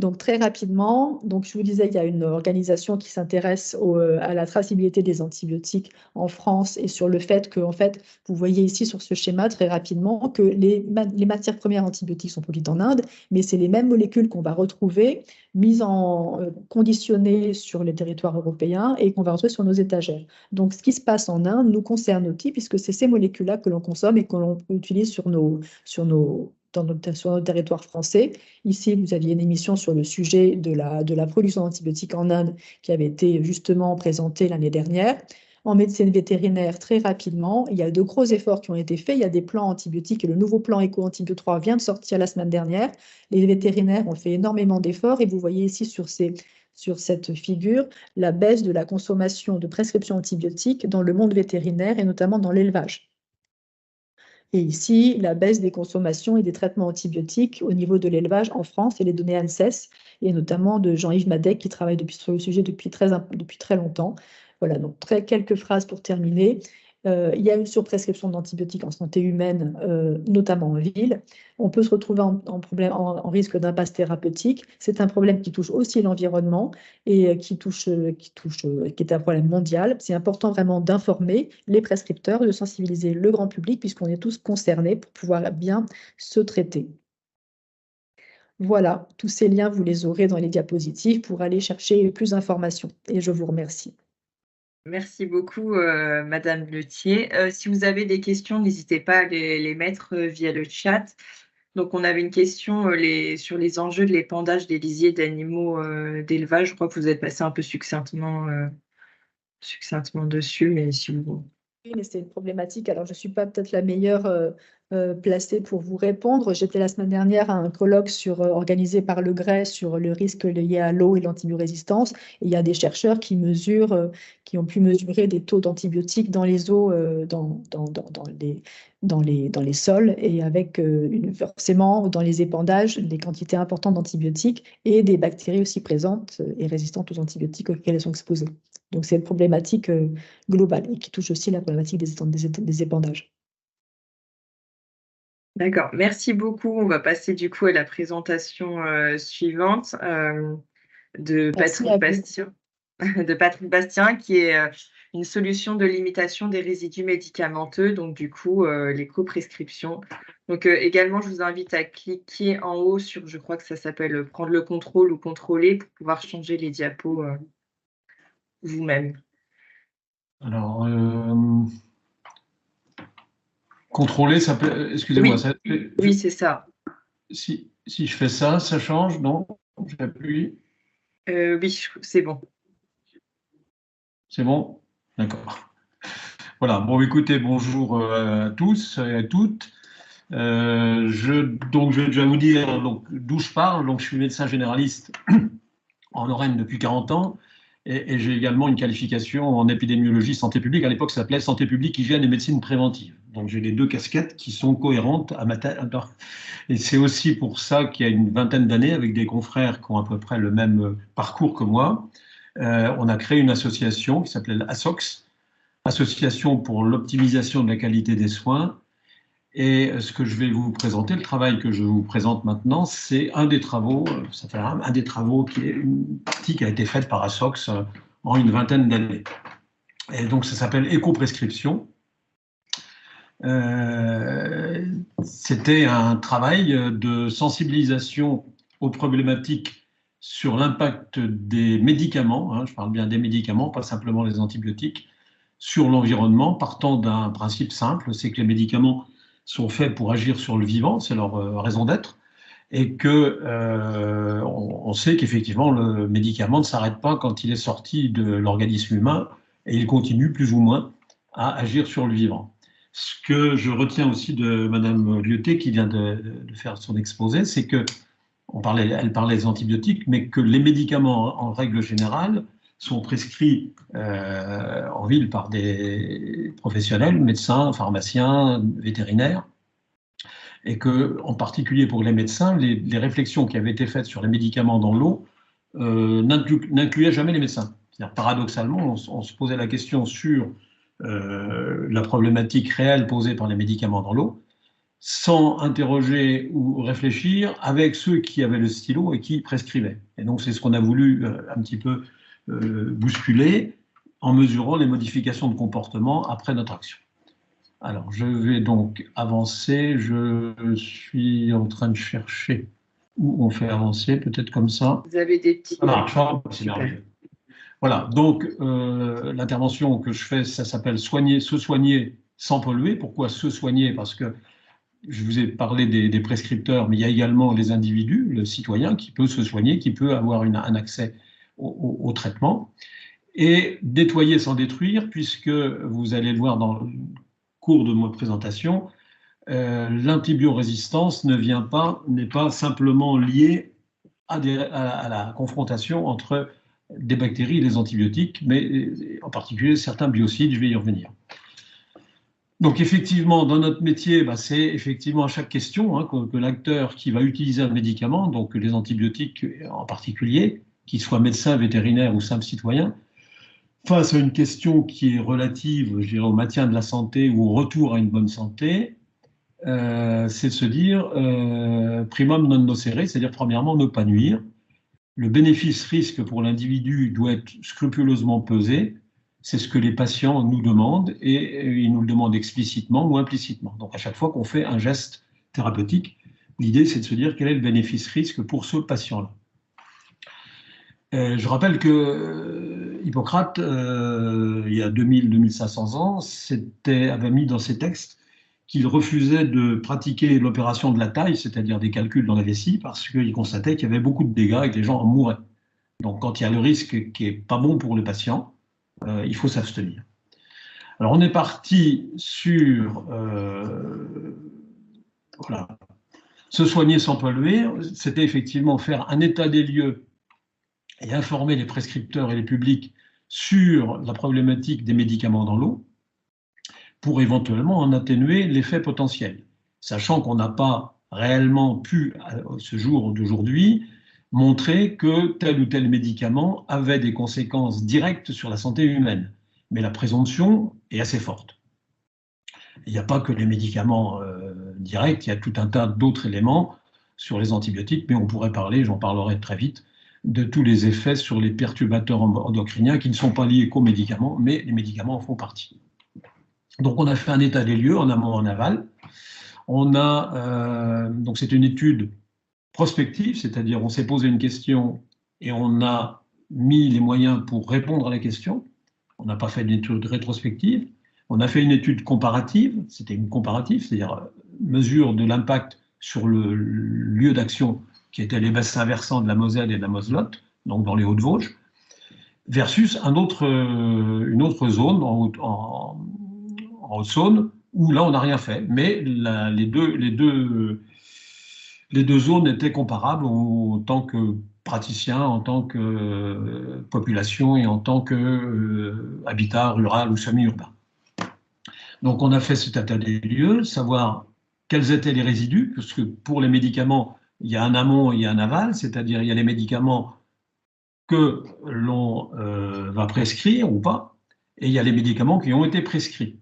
Donc très rapidement, donc je vous disais, il y a une organisation qui s'intéresse à la traçabilité des antibiotiques en France et sur le fait que, en fait, vous voyez ici sur ce schéma très rapidement que les matières premières antibiotiques sont produites en Inde, mais c'est les mêmes molécules qu'on va retrouver conditionnées sur les territoires européens et qu'on va retrouver sur nos étagères. Donc ce qui se passe en Inde nous concerne aussi puisque c'est ces molécules-là que l'on consomme et que l'on utilise sur notre territoire français. Ici, vous aviez une émission sur le sujet de la production d'antibiotiques en Inde qui avait été justement présentée l'année dernière. En médecine vétérinaire, très rapidement, il y a de gros efforts qui ont été faits. Il y a des plans antibiotiques et le nouveau plan Eco-Antibio 3 vient de sortir la semaine dernière. Les vétérinaires ont fait énormément d'efforts et vous voyez ici sur cette figure la baisse de la consommation de prescriptions antibiotiques dans le monde vétérinaire et notamment dans l'élevage. Et ici, la baisse des consommations et des traitements antibiotiques au niveau de l'élevage en France et les données ANSES, et notamment de Jean-Yves Madec qui travaille sur le sujet depuis très longtemps. Voilà, donc quelques phrases pour terminer. Il y a une surprescription d'antibiotiques en santé humaine, notamment en ville. On peut se retrouver en risque d'impasse thérapeutique. C'est un problème qui touche aussi l'environnement et qui est un problème mondial. C'est important vraiment d'informer les prescripteurs, de sensibiliser le grand public puisqu'on est tous concernés pour pouvoir bien se traiter. Voilà, tous ces liens, vous les aurez dans les diapositives pour aller chercher plus d'informations. Et je vous remercie. Merci beaucoup, Madame Letier. Si vous avez des questions, n'hésitez pas à les mettre via le chat. Donc, on avait une question sur les enjeux de l'épandage des lisiers d'animaux d'élevage. Je crois que vous êtes passé un peu succinctement dessus, mais si vous... Oui, mais c'est une problématique. Alors, je ne suis pas peut-être la meilleure placée pour vous répondre. J'étais la semaine dernière à un colloque organisé par le GRES sur le risque lié à l'eau et l'antibiorésistance. Et il y a des chercheurs qui ont pu mesurer des taux d'antibiotiques dans les eaux, dans les sols, et avec forcément dans les épandages des quantités importantes d'antibiotiques et des bactéries aussi présentes et résistantes aux antibiotiques auxquelles elles sont exposées. Donc, c'est une problématique globale et qui touche aussi la problématique des épandages. D'accord, merci beaucoup. On va passer du coup à la présentation suivante de Merci Patrick à vous. Bastien. de Patrick Bastien, qui est une solution de limitation des résidus médicamenteux, donc du coup, l'éco-prescription. Donc également, je vous invite à cliquer en haut sur, je crois que ça s'appelle prendre le contrôle ou contrôler pour pouvoir changer les diapos vous-même. Alors, contrôler, ça peut. Excusez-moi. Oui, oui, c'est ça. Si je fais ça, ça change? Non? J'appuie. Oui, c'est bon. C'est bon? D'accord. Voilà. Bon, écoutez, bonjour à tous et à toutes. Donc, je vais vous dire d'où je parle. Donc, je suis médecin généraliste en Lorraine depuis 40 ans et j'ai également une qualification en épidémiologie santé publique. À l'époque, ça s'appelait santé publique, hygiène et médecine préventive. Donc, j'ai les deux casquettes qui sont cohérentes à ma tête. Et c'est aussi pour ça qu'il y a une vingtaine d'années, avec des confrères qui ont à peu près le même parcours que moi, on a créé une association qui s'appelait l'ASOX, Association pour l'optimisation de la qualité des soins. Et ce que je vais vous présenter, le travail que je vous présente maintenant, c'est un des travaux, ça fait un des travaux qui est une partie qui a été faite par ASOX en une vingtaine d'années. Et donc ça s'appelle éco-prescription. C'était un travail de sensibilisation aux problématiques sur l'impact des médicaments, hein, je parle bien des médicaments, pas simplement les antibiotiques, sur l'environnement, partant d'un principe simple, c'est que les médicaments sont faits pour agir sur le vivant, c'est leur raison d'être, et que on sait qu'effectivement le médicament ne s'arrête pas quand il est sorti de l'organisme humain, et il continue plus ou moins à agir sur le vivant. Ce que je retiens aussi de Madame Lyoté, qui vient de faire son exposé, c'est que elle parlait des antibiotiques, mais que les médicaments, en règle générale, sont prescrits en ville par des professionnels, médecins, pharmaciens, vétérinaires, et que, en particulier pour les médecins, les réflexions qui avaient été faites sur les médicaments dans l'eau n'incluaient jamais les médecins. C'est-à-dire, paradoxalement, on se posait la question sur la problématique réelle posée par les médicaments dans l'eau, sans interroger ou réfléchir avec ceux qui avaient le stylo et qui prescrivaient. Et donc, c'est ce qu'on a voulu un petit peu bousculer en mesurant les modifications de comportement après notre action. Alors, je vais donc avancer. Je suis en train de chercher où on fait avancer, peut-être comme ça. Vous avez des petits... Ça marche, c'est merveilleux. Voilà, donc l'intervention que je fais, ça s'appelle se soigner sans polluer. Pourquoi se soigner? Parce que je vous ai parlé des prescripteurs, mais il y a également les individus, le citoyen qui peut se soigner, qui peut avoir un accès au traitement. Et nettoyer sans détruire, puisque vous allez le voir dans le cours de ma présentation, l'antibiorésistance n'est pas simplement liée à la confrontation entre des bactéries et des antibiotiques, mais en particulier certains biocides, je vais y revenir. Donc effectivement, dans notre métier, c'est effectivement à chaque question que l'acteur qui va utiliser un médicament, donc les antibiotiques en particulier, qu'il soit médecin, vétérinaire ou simple citoyen, face à une question qui est relative, je dirais, au maintien de la santé ou au retour à une bonne santé, c'est de se dire primum non nocere, c'est-à-dire premièrement ne pas nuire. Le bénéfice-risque pour l'individu doit être scrupuleusement pesé. C'est ce que les patients nous demandent et ils nous le demandent explicitement ou implicitement. Donc à chaque fois qu'on fait un geste thérapeutique, l'idée c'est de se dire quel est le bénéfice-risque pour ce patient-là. Je rappelle que Hippocrate, il y a 2000-2500 ans, avait mis dans ses textes qu'il refusait de pratiquer l'opération de la taille, c'est-à-dire des calculs dans la vessie, parce qu'il constatait qu'il y avait beaucoup de dégâts et que les gens en mouraient. Donc quand il y a le risque qui n'est pas bon pour le patient, il faut s'abstenir. Alors on est parti sur voilà, se soigner sans polluer, c'était effectivement faire un état des lieux et informer les prescripteurs et les publics sur la problématique des médicaments dans l'eau pour éventuellement en atténuer l'effet potentiel, sachant qu'on n'a pas réellement pu, à ce jour d'aujourd'hui, montrer que tel ou tel médicament avait des conséquences directes sur la santé humaine. Mais la présomption est assez forte. Il n'y a pas que les médicaments directs, il y a tout un tas d'autres éléments sur les antibiotiques, mais on pourrait parler, j'en parlerai très vite, de tous les effets sur les perturbateurs endocriniens qui ne sont pas liés qu'aux médicaments, mais les médicaments en font partie. Donc on a fait un état des lieux en amont, en aval. Donc c'est une étude prospective, c'est-à-dire on s'est posé une question et on a mis les moyens pour répondre à la question. On n'a pas fait une étude rétrospective. On a fait une étude comparative, c'était une comparative, c'est-à-dire mesure de l'impact sur le lieu d'action qui était les bassins versants de la Moselle et de la Moselotte, donc dans les Hauts-de-Vosges, versus une autre zone en Haute-Saône, où là on n'a rien fait, mais les deux zones étaient comparables en tant que praticien, en tant que population et en tant que habitat rural ou semi-urbain. Donc on a fait cet état des lieux, savoir quels étaient les résidus, parce que pour les médicaments, il y a un amont et il y a un aval, c'est-à-dire il y a les médicaments que l'on va prescrire ou pas, et il y a les médicaments qui ont été prescrits.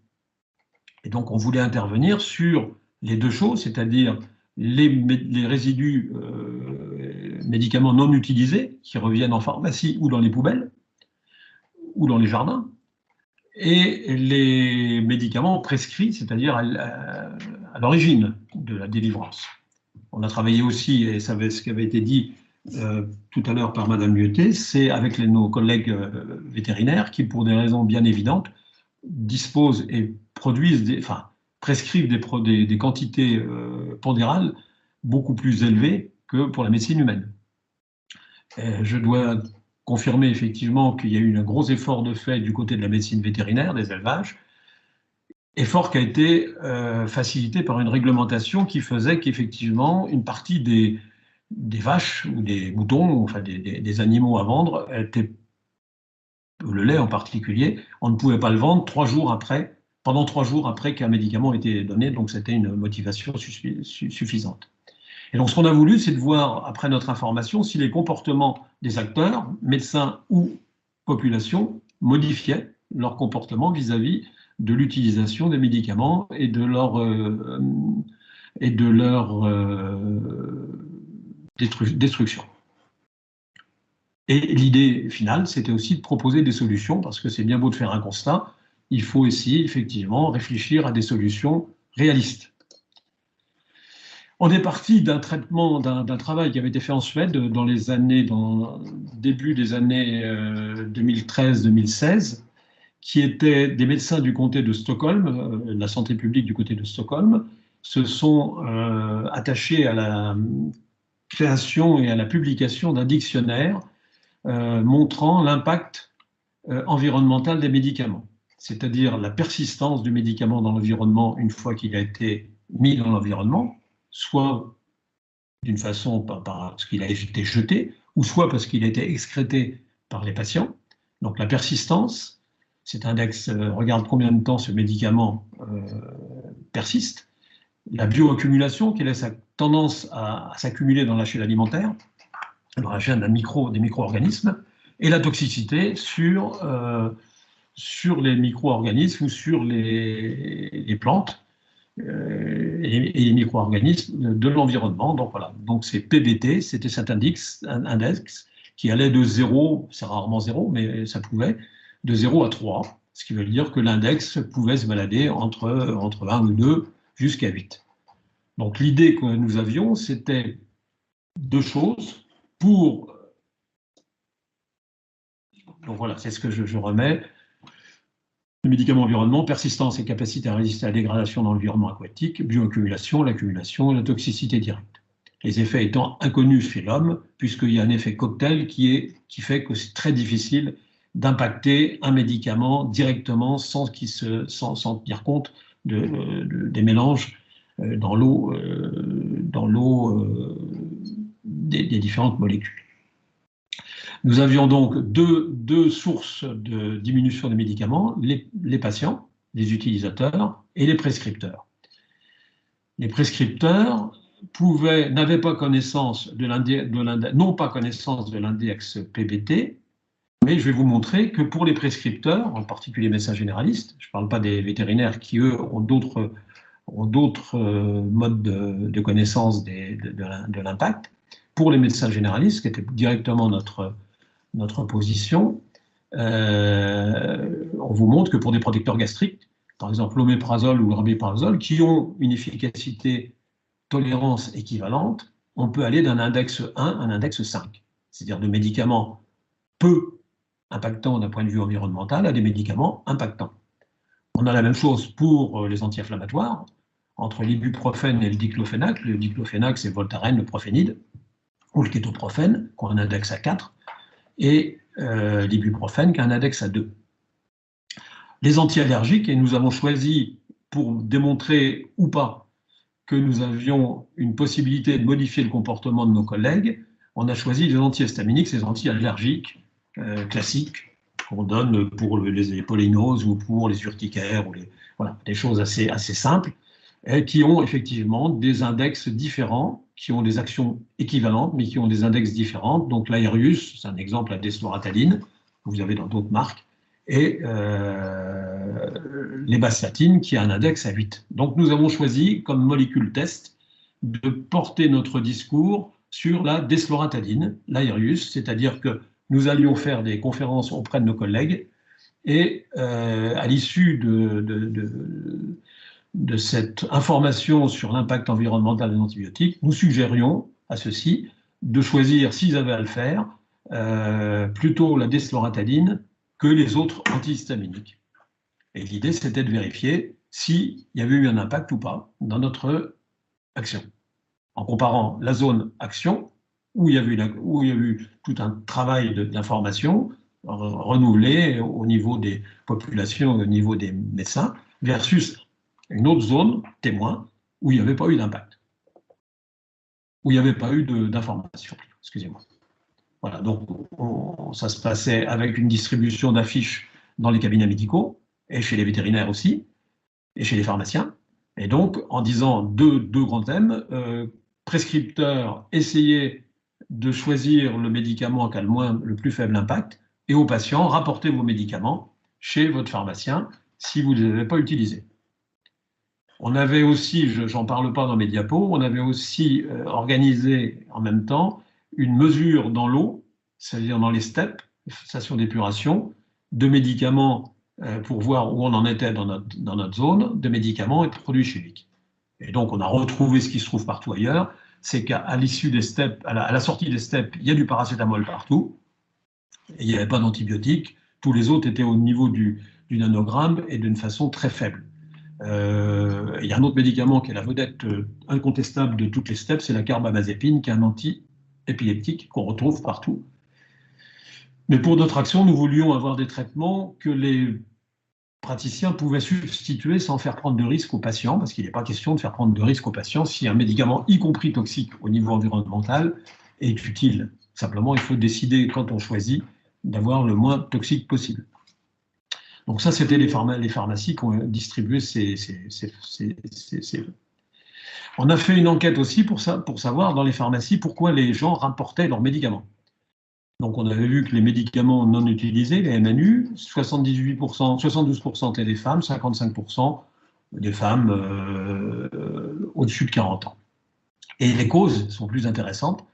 Et donc on voulait intervenir sur les deux choses, c'est-à-dire les résidus médicaments non utilisés qui reviennent en pharmacie ou dans les poubelles ou dans les jardins, et les médicaments prescrits, c'est-à-dire à l'origine de la délivrance. On a travaillé aussi, et ça ce qui avait été dit tout à l'heure par Madame Lieutté, c'est avec nos collègues vétérinaires qui, pour des raisons bien évidentes, disposent et prescrivent des quantités pondérales beaucoup plus élevées que pour la médecine humaine. Je dois confirmer effectivement qu'il y a eu un gros effort de fait du côté de la médecine vétérinaire, des élevages, effort qui a été facilité par une réglementation qui faisait qu'effectivement une partie des vaches ou des moutons, enfin des animaux à vendre, le lait en particulier, on ne pouvait pas le vendre pendant 3 jours après qu'un médicament ait été donné, donc c'était une motivation suffisante. Et donc ce qu'on a voulu, c'est de voir, après notre information, si les comportements des acteurs, médecins ou population, modifiaient leur comportement vis-à-vis de l'utilisation des médicaments et de leur destruction. Et l'idée finale, c'était aussi de proposer des solutions, parce que c'est bien beau de faire un constat, il faut aussi effectivement réfléchir à des solutions réalistes. On est parti d'un travail qui avait été fait en Suède dans début des années 2013-2016, qui était des médecins du comté de Stockholm, la santé publique du côté de Stockholm, se sont attachés à la création et à la publication d'un dictionnaire montrant l'impact environnemental des médicaments, c'est-à-dire la persistance du médicament dans l'environnement une fois qu'il a été mis dans l'environnement, soit d'une façon parce qu'il a été jeté, ou soit parce qu'il a été excrété par les patients. Donc la persistance, cet index regarde combien de temps ce médicament persiste. La bioaccumulation, quelle est sa tendance à s'accumuler dans la chaîne alimentaire, dans la chaîne des micro-organismes, et la toxicité sur les micro-organismes ou sur les plantes et les micro-organismes de l'environnement. Donc voilà, donc c'est PBT, c'était cet index qui allait de 0, c'est rarement 0, mais ça pouvait, de 0 à 3, ce qui veut dire que l'index pouvait se balader entre 1 ou 2 jusqu'à 8. Donc l'idée que nous avions, c'était deux choses pour... Donc voilà, c'est ce que je remets. Le médicament environnement, persistance et capacité à résister à la dégradation dans l'environnement aquatique, bioaccumulation, l'accumulation et la toxicité directe. Les effets étant inconnus chez l'homme, puisqu'il y a un effet cocktail qui fait que c'est très difficile d'impacter un médicament directement sans tenir compte des mélanges dans l'eau des différentes molécules. Nous avions donc deux sources de diminution des médicaments, les patients, les utilisateurs et les prescripteurs. Les prescripteurs n'avaient pas connaissance non pas connaissance de l'index PBT, mais je vais vous montrer que pour les prescripteurs, en particulier les médecins généralistes, je ne parle pas des vétérinaires qui, eux, ont d'autres modes de connaissance de l'impact, pour les médecins généralistes, qui était directement notre position, on vous montre que pour des protecteurs gastriques, par exemple l'oméprazole ou le rabéprazole, qui ont une efficacité tolérance équivalente, on peut aller d'un index 1 à un index 5, c'est-à-dire de médicaments peu impactants d'un point de vue environnemental à des médicaments impactants. On a la même chose pour les anti-inflammatoires, entre l'ibuprofène et le diclofénac. Le diclofénac, c'est Voltaren, le prophénide, ou le kétoprophène, qui a un index à 4, et l'ibuprofène, qui a un index à 2. Les anti-allergiques, et nous avons choisi, pour démontrer ou pas que nous avions une possibilité de modifier le comportement de nos collègues, on a choisi les antihistaminiques, ces anti-allergiques classiques qu'on donne pour les polynoses ou pour les urticaires, ou voilà, des choses assez simples, et qui ont effectivement des index différents, qui ont des actions équivalentes, mais qui ont des index différents. Donc l'Aerius, c'est un exemple, la desloratadine, que vous avez dans d'autres marques, et l'Ebastatine, qui a un index à 8. Donc nous avons choisi, comme molécule test, de porter notre discours sur la desloratadine, l'Aerius, c'est-à-dire que nous allions faire des conférences auprès de nos collègues, et à l'issue de cette information sur l'impact environnemental des antibiotiques, nous suggérions à ceux-ci de choisir, s'ils avaient à le faire, plutôt la desloratadine que les autres antihistaminiques. Et l'idée, c'était de vérifier s'il y avait eu un impact ou pas dans notre action, en comparant la zone action, où il y a eu tout un travail d'information renouvelé au niveau des populations, au niveau des médecins, versus une autre zone, témoin, où il n'y avait pas eu d'impact, où il n'y avait pas eu d'information. Excusez-moi. Voilà, donc ça se passait avec une distribution d'affiches dans les cabinets médicaux, et chez les vétérinaires aussi, et chez les pharmaciens. Et donc, en disant deux grands thèmes, prescripteurs, essayez de choisir le médicament qui a le plus faible impact, et aux patients, rapportez vos médicaments chez votre pharmacien si vous ne les avez pas utilisés. On avait aussi, j'en parle pas dans mes diapos, on avait aussi organisé en même temps une mesure dans l'eau, c'est-à-dire dans les STEP, stations d'épuration, de médicaments pour voir où on en était dans notre zone, de médicaments et de produits chimiques. Et donc on a retrouvé ce qui se trouve partout ailleurs, c'est qu'à l'issue des STEP, à la sortie des STEP, il y a du paracétamol partout, et il n'y avait pas d'antibiotiques, tous les autres étaient au niveau du nanogramme et d'une façon très faible. Il y a un autre médicament qui est la vedette incontestable de toutes les STEP, c'est la carbamazépine, qui est un anti-épileptique qu'on retrouve partout. Mais pour notre action, nous voulions avoir des traitements que les praticiens pouvaient substituer sans faire prendre de risques aux patients, parce qu'il n'est pas question de faire prendre de risques aux patients si un médicament, y compris toxique au niveau environnemental, est utile. Simplement, il faut décider, quand on choisit, d'avoir le moins toxique possible. Donc ça, c'était les pharmacies qui ont distribué ces. On a fait une enquête aussi pour savoir dans les pharmacies pourquoi les gens rapportaient leurs médicaments. Donc on avait vu que les médicaments non utilisés, les MNU, 72% étaient des femmes, 55% des femmes au-dessus de 40 ans. Et les causes sont plus intéressantes.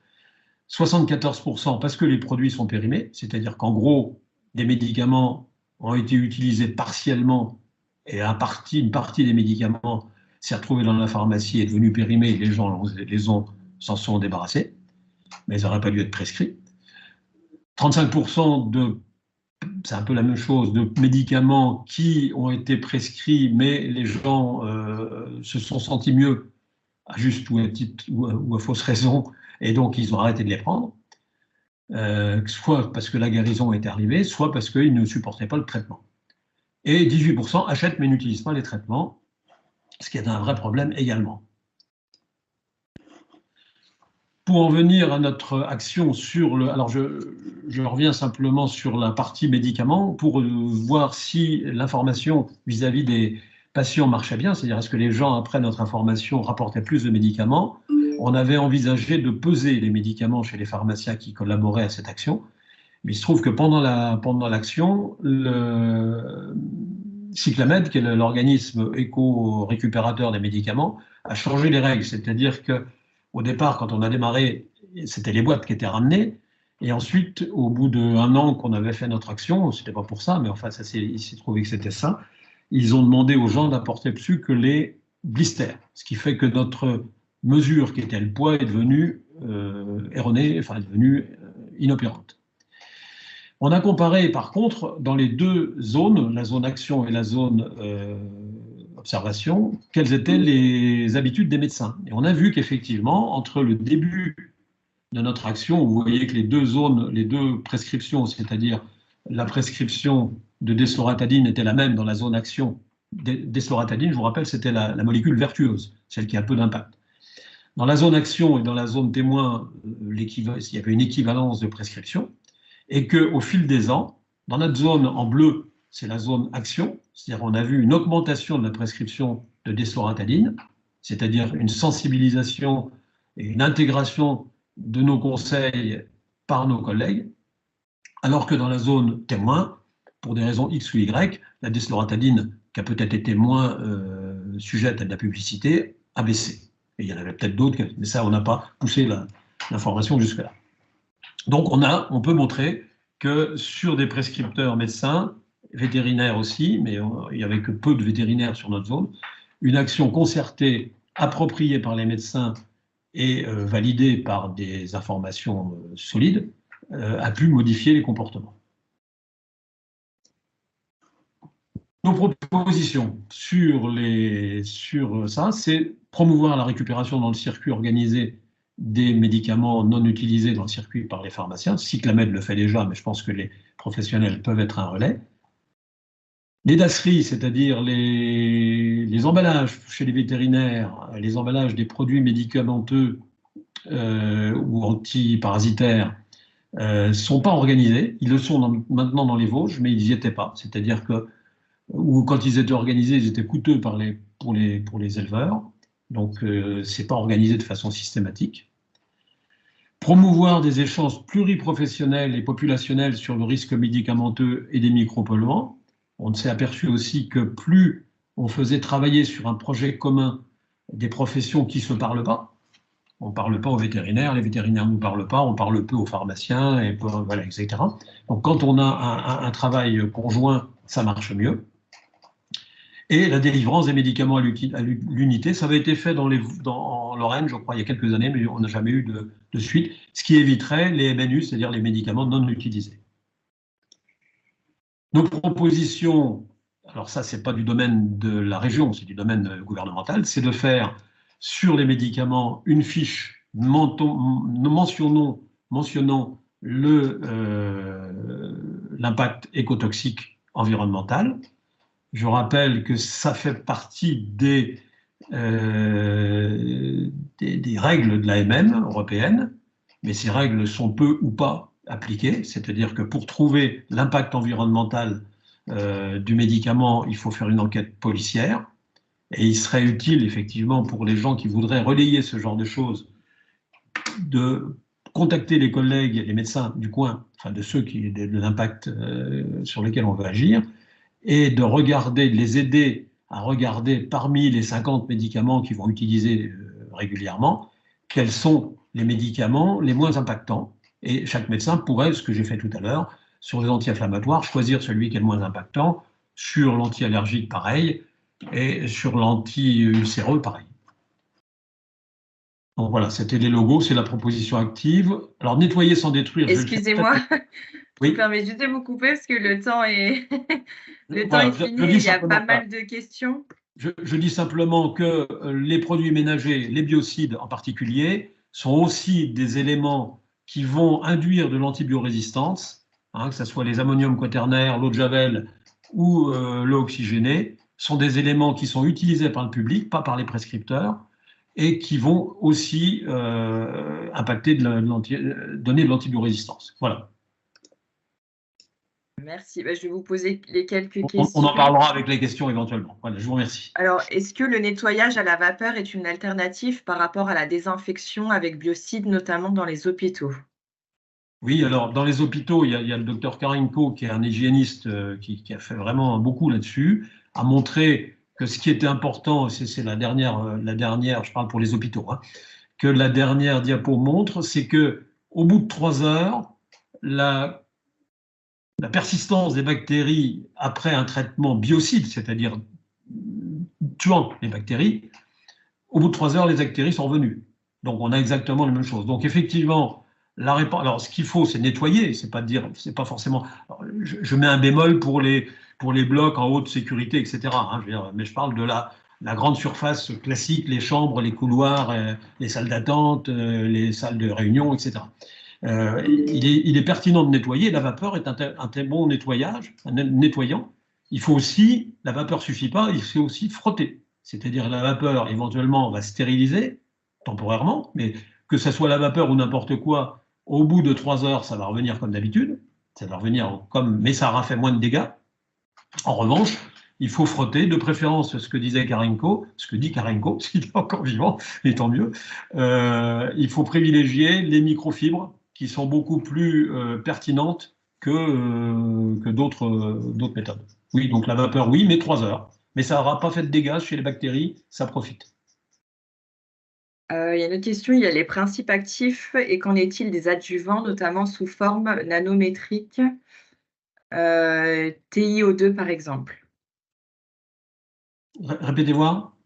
74% parce que les produits sont périmés, c'est-à-dire qu'en gros, des médicaments ont été utilisés partiellement et une partie des médicaments s'est retrouvée dans la pharmacie, est devenue périmée, et les gens s'en sont débarrassés, mais ils n'auraient pas dû être prescrits. 35% c'est un peu la même chose, de médicaments qui ont été prescrits, mais les gens se sont sentis mieux, à juste ou à fausse raison, et donc ils ont arrêté de les prendre, soit parce que la guérison est arrivée, soit parce qu'ils ne supportaient pas le traitement. Et 18% achètent mais n'utilisent pas les traitements, ce qui est un vrai problème également. Pour en venir à notre action sur le... Alors je reviens simplement sur la partie médicaments pour voir si l'information vis-à-vis des patients marchait bien, c'est-à-dire est-ce que les gens, après notre information, rapportaient plus de médicaments. On avait envisagé de peser les médicaments chez les pharmaciens qui collaboraient à cette action, mais il se trouve que pendant l'action, le Cyclamed, qui est l'organisme éco-récupérateur des médicaments, a changé les règles, c'est-à-dire que au départ, quand on a démarré, c'était les boîtes qui étaient ramenées. Et ensuite, au bout d'1 an qu'on avait fait notre action, c'était pas pour ça, mais enfin, il s'est trouvé que c'était ça, ils ont demandé aux gens d'apporter plus que les blisters. Ce qui fait que notre mesure, qui était le poids, est devenue erronée, enfin, est devenue inopérante. On a comparé, par contre, dans les 2 zones, la zone action et la zone observation, quelles étaient les habitudes des médecins. Et on a vu qu'effectivement, entre le début de notre action, vous voyez que les 2 zones, les 2 prescriptions, c'est-à-dire la prescription de desloratadine était la même dans la zone action. Desloratadine, je vous rappelle, c'était la molécule vertueuse, celle qui a peu d'impact. Dans la zone action et dans la zone témoin, il y avait une équivalence de prescription, et qu'au fil des ans, dans notre zone en bleu, c'est la zone action, c'est-à-dire on a vu une augmentation de la prescription de desloratadine, c'est-à-dire une sensibilisation et une intégration de nos conseils par nos collègues, alors que dans la zone témoin, pour des raisons X ou Y, la desloratadine, qui a peut-être été moins sujette à de la publicité, a baissé. Et il y en avait peut-être d'autres, mais ça, on n'a pas poussé l'information jusque-là. Donc, on peut montrer que sur des prescripteurs médecins, vétérinaires aussi, mais il n'y avait que peu de vétérinaires sur notre zone, une action concertée, appropriée par les médecins et validée par des informations solides, a pu modifier les comportements. Nos propositions sur ça, c'est promouvoir la récupération dans le circuit organisé des médicaments non utilisés dans le circuit par les pharmaciens. Cyclamed le fait déjà, mais je pense que les professionnels peuvent être un relais. Les DASRI, c'est-à-dire les emballages chez les vétérinaires, les emballages des produits médicamenteux ou antiparasitaires, ne sont pas organisés. Ils le sont maintenant dans les Vosges, mais ils n'y étaient pas. C'est-à-dire que ou quand ils étaient organisés, ils étaient coûteux pour les éleveurs. Donc, ce n'est pas organisé de façon systématique. Promouvoir des échanges pluriprofessionnels et populationnels sur le risque médicamenteux et des micropolluants. On s'est aperçu aussi que plus on faisait travailler sur un projet commun des professions qui ne se parlent pas, on ne parle pas aux vétérinaires, les vétérinaires ne nous parlent pas, on parle peu aux pharmaciens, et voilà, etc. Donc, quand on a un travail conjoint, ça marche mieux. Et la délivrance des médicaments à l'unité, ça avait été fait en Lorraine, je crois, il y a quelques années, mais on n'a jamais eu de suite, ce qui éviterait les MNU, c'est-à-dire les médicaments non utilisés. Nos propositions, alors ça, ce n'est pas du domaine de la région, c'est du domaine gouvernemental, c'est de faire sur les médicaments une fiche mentionnant l'impact écotoxique environnemental. Je rappelle que ça fait partie des règles de l'AMM européenne, mais ces règles sont peu ou pas appliquées, c'est-à-dire que pour trouver l'impact environnemental du médicament, il faut faire une enquête policière, et il serait utile effectivement pour les gens qui voudraient relayer ce genre de choses de contacter les collègues, les médecins du coin, enfin de ceux de l'impact sur lesquels on veut agir, et de les aider à regarder parmi les 50 médicaments qu'ils vont utiliser régulièrement, quels sont les médicaments les moins impactants. Et chaque médecin pourrait, ce que j'ai fait tout à l'heure, sur les anti-inflammatoires, choisir celui qui est le moins impactant, sur l'anti-allergique, pareil, et sur l'anti-ulcéreux, pareil. Donc voilà, c'était les logos, c'est la proposition active. Alors, nettoyer sans détruire... Excusez-moi, oui. je me permets juste de vous couper parce que le temps est, est fini, il y a pas mal de questions. Je dis simplement que les produits ménagers, les biocides en particulier, sont aussi des éléments qui vont induire de l'antibiorésistance, que ce soit les ammoniums quaternaires, l'eau de Javel ou l'eau oxygénée, sont des éléments qui sont utilisés par le public, pas par les prescripteurs, et qui vont aussi donner de l'antibiorésistance. Voilà. Merci. Je vais vous poser les quelques questions. On en parlera avec les questions éventuellement. Voilà, je vous remercie. Alors, est-ce que le nettoyage à la vapeur est une alternative par rapport à la désinfection avec biocides, notamment dans les hôpitaux? Oui, alors dans les hôpitaux, il y a le docteur Karinko, qui est un hygiéniste qui a fait vraiment beaucoup là-dessus, a montré que ce qui était important, c'est la dernière, je parle pour les hôpitaux, que la dernière diapo montre, c'est que au bout de 3 heures, la persistance des bactéries après un traitement biocide, c'est-à-dire tuant les bactéries, au bout de 3 heures, les bactéries sont revenues. Donc, on a exactement la même chose. Donc, effectivement, alors, ce qu'il faut, c'est nettoyer. C'est pas dire, c'est pas forcément. Je mets un bémol pour les blocs en haute sécurité, etc. Hein, mais je parle de la grande surface classique, les chambres, les couloirs, les salles d'attente, les salles de réunion, etc. Il est pertinent de nettoyer. La vapeur est un très bon nettoyant. Il faut aussi, la vapeur suffit pas, il faut aussi frotter. C'est-à-dire la vapeur, éventuellement, va stériliser temporairement, mais que ce soit la vapeur ou n'importe quoi, au bout de 3 heures, ça va revenir comme d'habitude. Ça va revenir mais ça aura fait moins de dégâts. En revanche, il faut frotter, de préférence ce que dit Karenko, s'il est encore vivant, et tant mieux. Il faut privilégier les microfibres qui sont beaucoup plus pertinentes que d'autres méthodes. Oui, donc la vapeur, oui, mais 3 heures. Mais ça n'aura pas fait de dégâts chez les bactéries, ça profite. Il y a une autre question, il y a les principes actifs et qu'en est-il des adjuvants, notamment sous forme nanométrique, TiO2 par exemple? Répétez-moi,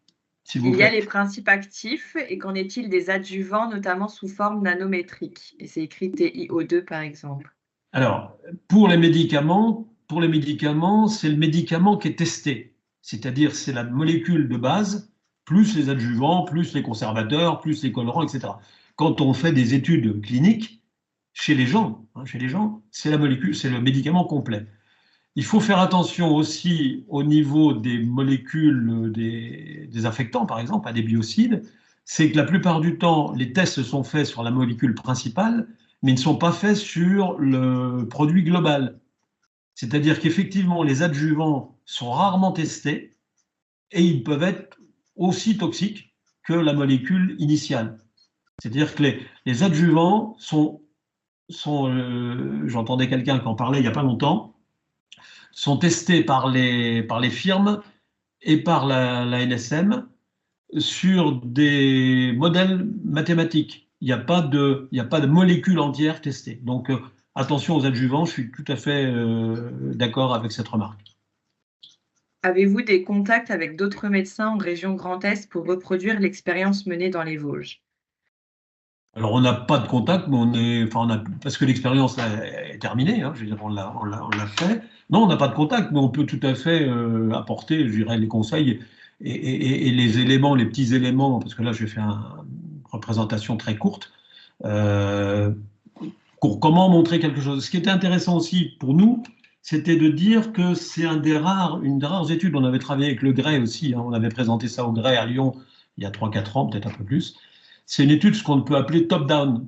s'il vous Il y a plaît. les principes actifs et qu'en est-il des adjuvants, notamment sous forme nanométrique? Et c'est écrit TiO2 par exemple. Alors, pour les médicaments, c'est le médicament qui est testé. C'est-à-dire, c'est la molécule de base, plus les adjuvants, plus les conservateurs, plus les colorants, etc. Quand on fait des études cliniques, chez les gens, c'est la molécule, c'est le médicament complet. Il faut faire attention aussi au niveau des molécules des infectants, par exemple, à des biocides. C'est que la plupart du temps, les tests sont faits sur la molécule principale, mais ne sont pas faits sur le produit global. C'est-à-dire qu'effectivement, les adjuvants sont rarement testés et ils peuvent être aussi toxiques que la molécule initiale. C'est-à-dire que les adjuvants j'entendais quelqu'un qui en parlait il n'y a pas longtemps, sont testés par les firmes et par la NSM sur des modèles mathématiques. Il n'y a pas de molécules entières testées. Donc, attention aux adjuvants, je suis tout à fait d'accord avec cette remarque. Avez-vous des contacts avec d'autres médecins en région Grand Est pour reproduire l'expérience menée dans les Vosges? Alors, on n'a pas de contact, mais parce que l'expérience est terminée, hein, je veux dire, on l'a fait. Non, on n'a pas de contact, mais on peut tout à fait apporter, je dirais, les conseils et les éléments, les petits éléments, parce que là, j'ai fait une représentation très courte, pour comment montrer quelque chose. Ce qui était intéressant aussi pour nous, c'était de dire que c'est une des rares études. On avait travaillé avec le Grey aussi, hein, on avait présenté ça au Grey à Lyon il y a 3-4 ans, peut-être un peu plus. C'est une étude, ce qu'on peut appeler top-down.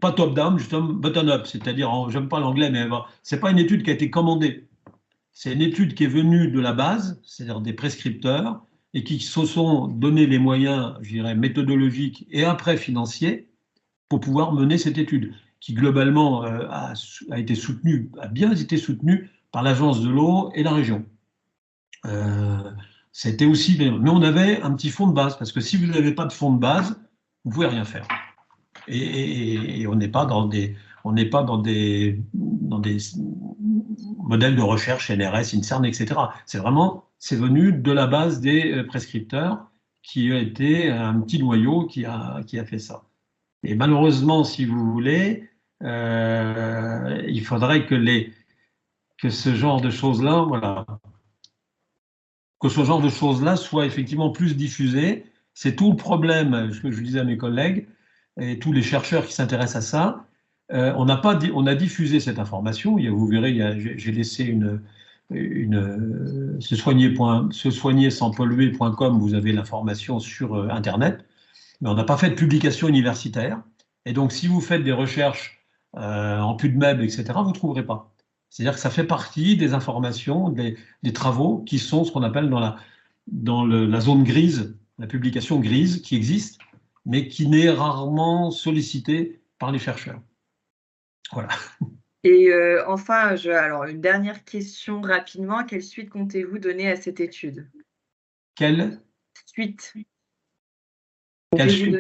Pas top-down, justement bottom-up, c'est-à-dire, j'aime pas l'anglais, mais c'est pas une étude qui a été commandée. C'est une étude qui est venue de la base, c'est-à-dire des prescripteurs, et qui se sont donné les moyens, je dirais, méthodologiques et après financiers pour pouvoir mener cette étude, qui globalement a bien été soutenue par l'Agence de l'eau et la région. C'était aussi, mais on avait un petit fond de base, parce que si vous n'avez pas de fond de base, vous ne pouvez rien faire. Et on n'est pas dans des modèles de recherche NRS, INSERM, etc. C'est venu de la base des prescripteurs qui a été un petit noyau qui a fait ça. Et malheureusement, si vous voulez, il faudrait que ce genre de choses-là, voilà, que ce genre de choses-là soit effectivement plus diffusé. C'est tout le problème, ce que je disais à mes collègues et tous les chercheurs qui s'intéressent à ça. On a diffusé cette information. Vous verrez, j'ai laissé se soigner sans polluer.com. Vous avez l'information sur Internet, mais on n'a pas fait de publication universitaire. Et donc, si vous faites des recherches en PubMed, etc., vous ne trouverez pas. C'est-à-dire que ça fait partie des informations, des travaux qui sont ce qu'on appelle dans la zone grise, la publication grise qui existe, mais qui n'est rarement sollicitée par les chercheurs. Voilà. Et enfin, alors une dernière question rapidement. Quelle suite comptez-vous donner à cette étude? Quelle Suite. suite?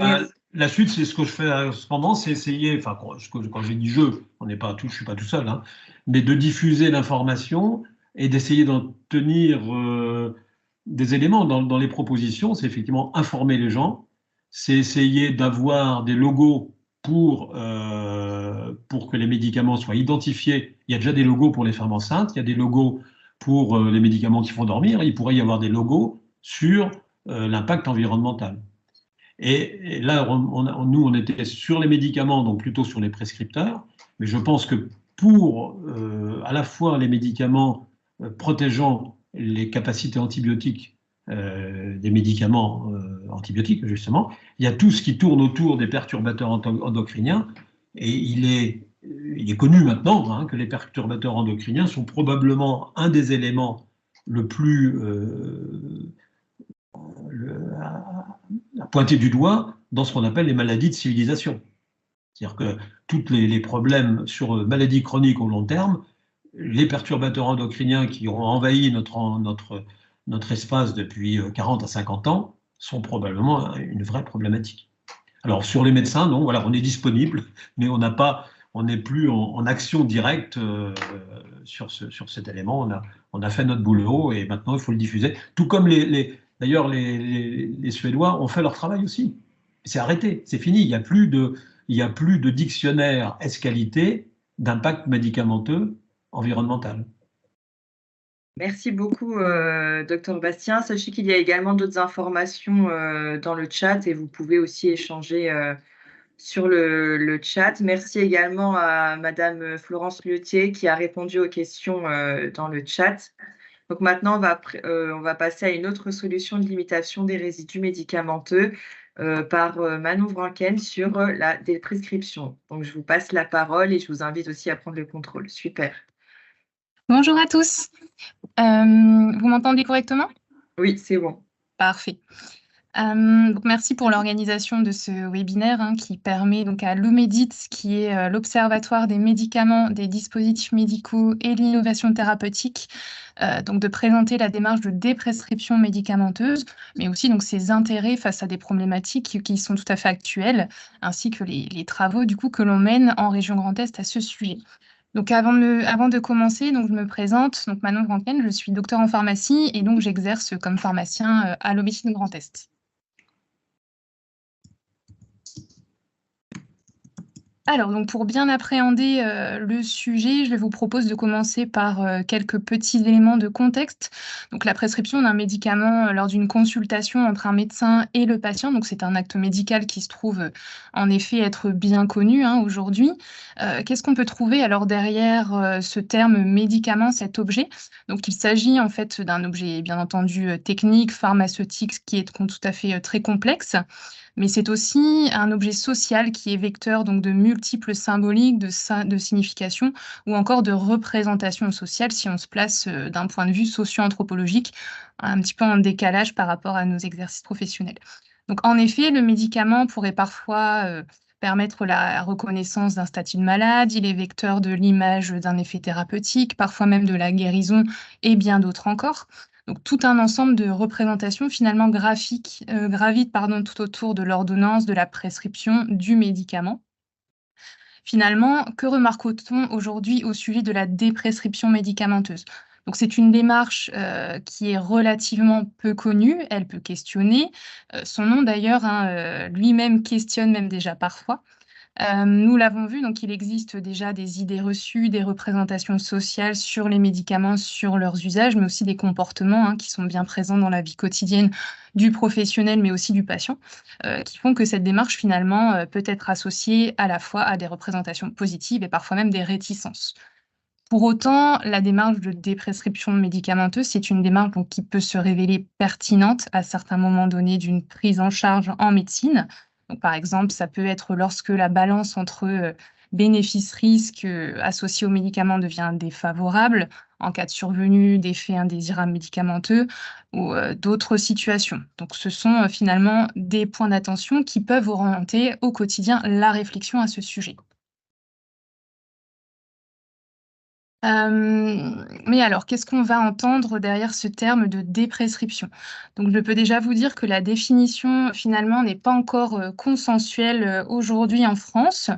La suite, c'est ce que je fais en ce moment, c'est essayer, enfin, quand j'ai dit je, je suis pas tout seul, hein, mais de diffuser l'information et d'essayer d'en tenir des éléments dans les propositions. C'est effectivement informer les gens, c'est essayer d'avoir des logos pour que les médicaments soient identifiés. Il y a déjà des logos pour les femmes enceintes, il y a des logos pour les médicaments qui font dormir, il pourrait y avoir des logos sur l'impact environnemental. Et là, nous, on était sur les médicaments, donc plutôt sur les prescripteurs, mais je pense que pour à la fois les médicaments protégeant les capacités antibiotiques des médicaments antibiotiques, justement, il y a tout ce qui tourne autour des perturbateurs endocriniens, et il est connu maintenant hein, que les perturbateurs endocriniens sont probablement un des éléments le plus à pointer du doigt dans ce qu'on appelle les maladies de civilisation. C'est-à-dire que tous les problèmes sur maladies chroniques au long terme, les perturbateurs endocriniens qui ont envahi notre espace depuis 40 à 50 ans sont probablement une vraie problématique. Alors sur les médecins, non, voilà, on est disponible, mais on n'est plus en action directe sur cet élément. On a fait notre boulot et maintenant il faut le diffuser. Tout comme d'ailleurs les Suédois ont fait leur travail aussi. C'est arrêté, c'est fini. Il n'y a plus de dictionnaire S-qualité d'impact médicamenteux environnemental. Merci beaucoup, Dr Bastien. Sachez qu'il y a également d'autres informations dans le chat et vous pouvez aussi échanger sur le chat. Merci également à Madame Florence Liotier qui a répondu aux questions dans le chat. Donc maintenant, on va passer à une autre solution de limitation des résidus médicamenteux par Manon Vranken sur la prescription. Donc je vous passe la parole et je vous invite aussi à prendre le contrôle. Super. Bonjour à tous. Vous m'entendez correctement? Oui, c'est bon. Parfait. Donc merci pour l'organisation de ce webinaire hein, qui permet donc à l'OMEDIT, qui est l'Observatoire des médicaments, des dispositifs médicaux et de l'innovation thérapeutique, donc de présenter la démarche de déprescription médicamenteuse, mais aussi donc ses intérêts face à des problématiques qui sont tout à fait actuelles, ainsi que les travaux du coup que l'on mène en région Grand Est à ce sujet. Donc avant de commencer, donc je me présente, donc Manon Vranken, je suis docteur en pharmacie et donc j'exerce comme pharmacien à l'OMEDIT Grand Est. Alors, donc pour bien appréhender le sujet, je vous propose de commencer par quelques petits éléments de contexte. Donc, la prescription d'un médicament lors d'une consultation entre un médecin et le patient, donc c'est un acte médical qui se trouve en effet être bien connu hein, aujourd'hui. Qu'est-ce qu'on peut trouver alors derrière ce terme médicament, cet objet? Donc, il s'agit en fait d'un objet bien entendu technique, pharmaceutique, qui est tout à fait très complexe. Mais c'est aussi un objet social qui est vecteur donc, de multiples symboliques, de significations ou encore de représentations sociales si on se place d'un point de vue socio-anthropologique, un petit peu en décalage par rapport à nos exercices professionnels. Donc en effet, le médicament pourrait parfois permettre la reconnaissance d'un statut de malade, il est vecteur de l'image d'un effet thérapeutique, parfois même de la guérison et bien d'autres encore. Donc, tout un ensemble de représentations finalement graphiques gravitent tout autour de l'ordonnance, de la prescription du médicament. Finalement, que remarque-t-on aujourd'hui au sujet de la déprescription médicamenteuse? Donc, c'est une démarche qui est relativement peu connue, elle peut questionner. Son nom d'ailleurs, hein, lui-même questionne même déjà parfois. Nous l'avons vu, donc il existe déjà des idées reçues, des représentations sociales sur les médicaments, sur leurs usages, mais aussi des comportements hein, qui sont bien présents dans la vie quotidienne du professionnel, mais aussi du patient, qui font que cette démarche finalement peut être associée à la fois à des représentations positives et parfois même des réticences. Pour autant, la démarche de déprescription médicamenteuse, c'est une démarche donc, qui peut se révéler pertinente à certains moments donnés d'une prise en charge en médecine. Donc, par exemple, ça peut être lorsque la balance entre bénéfices-risques associés aux médicaments devient défavorable, en cas de survenue d'effets indésirables médicamenteux ou d'autres situations. Donc, ce sont finalement des points d'attention qui peuvent orienter au quotidien la réflexion à ce sujet. Mais alors, qu'est-ce qu'on va entendre derrière ce terme de déprescription? Donc, je peux déjà vous dire que la définition, finalement, n'est pas encore consensuelle aujourd'hui en France.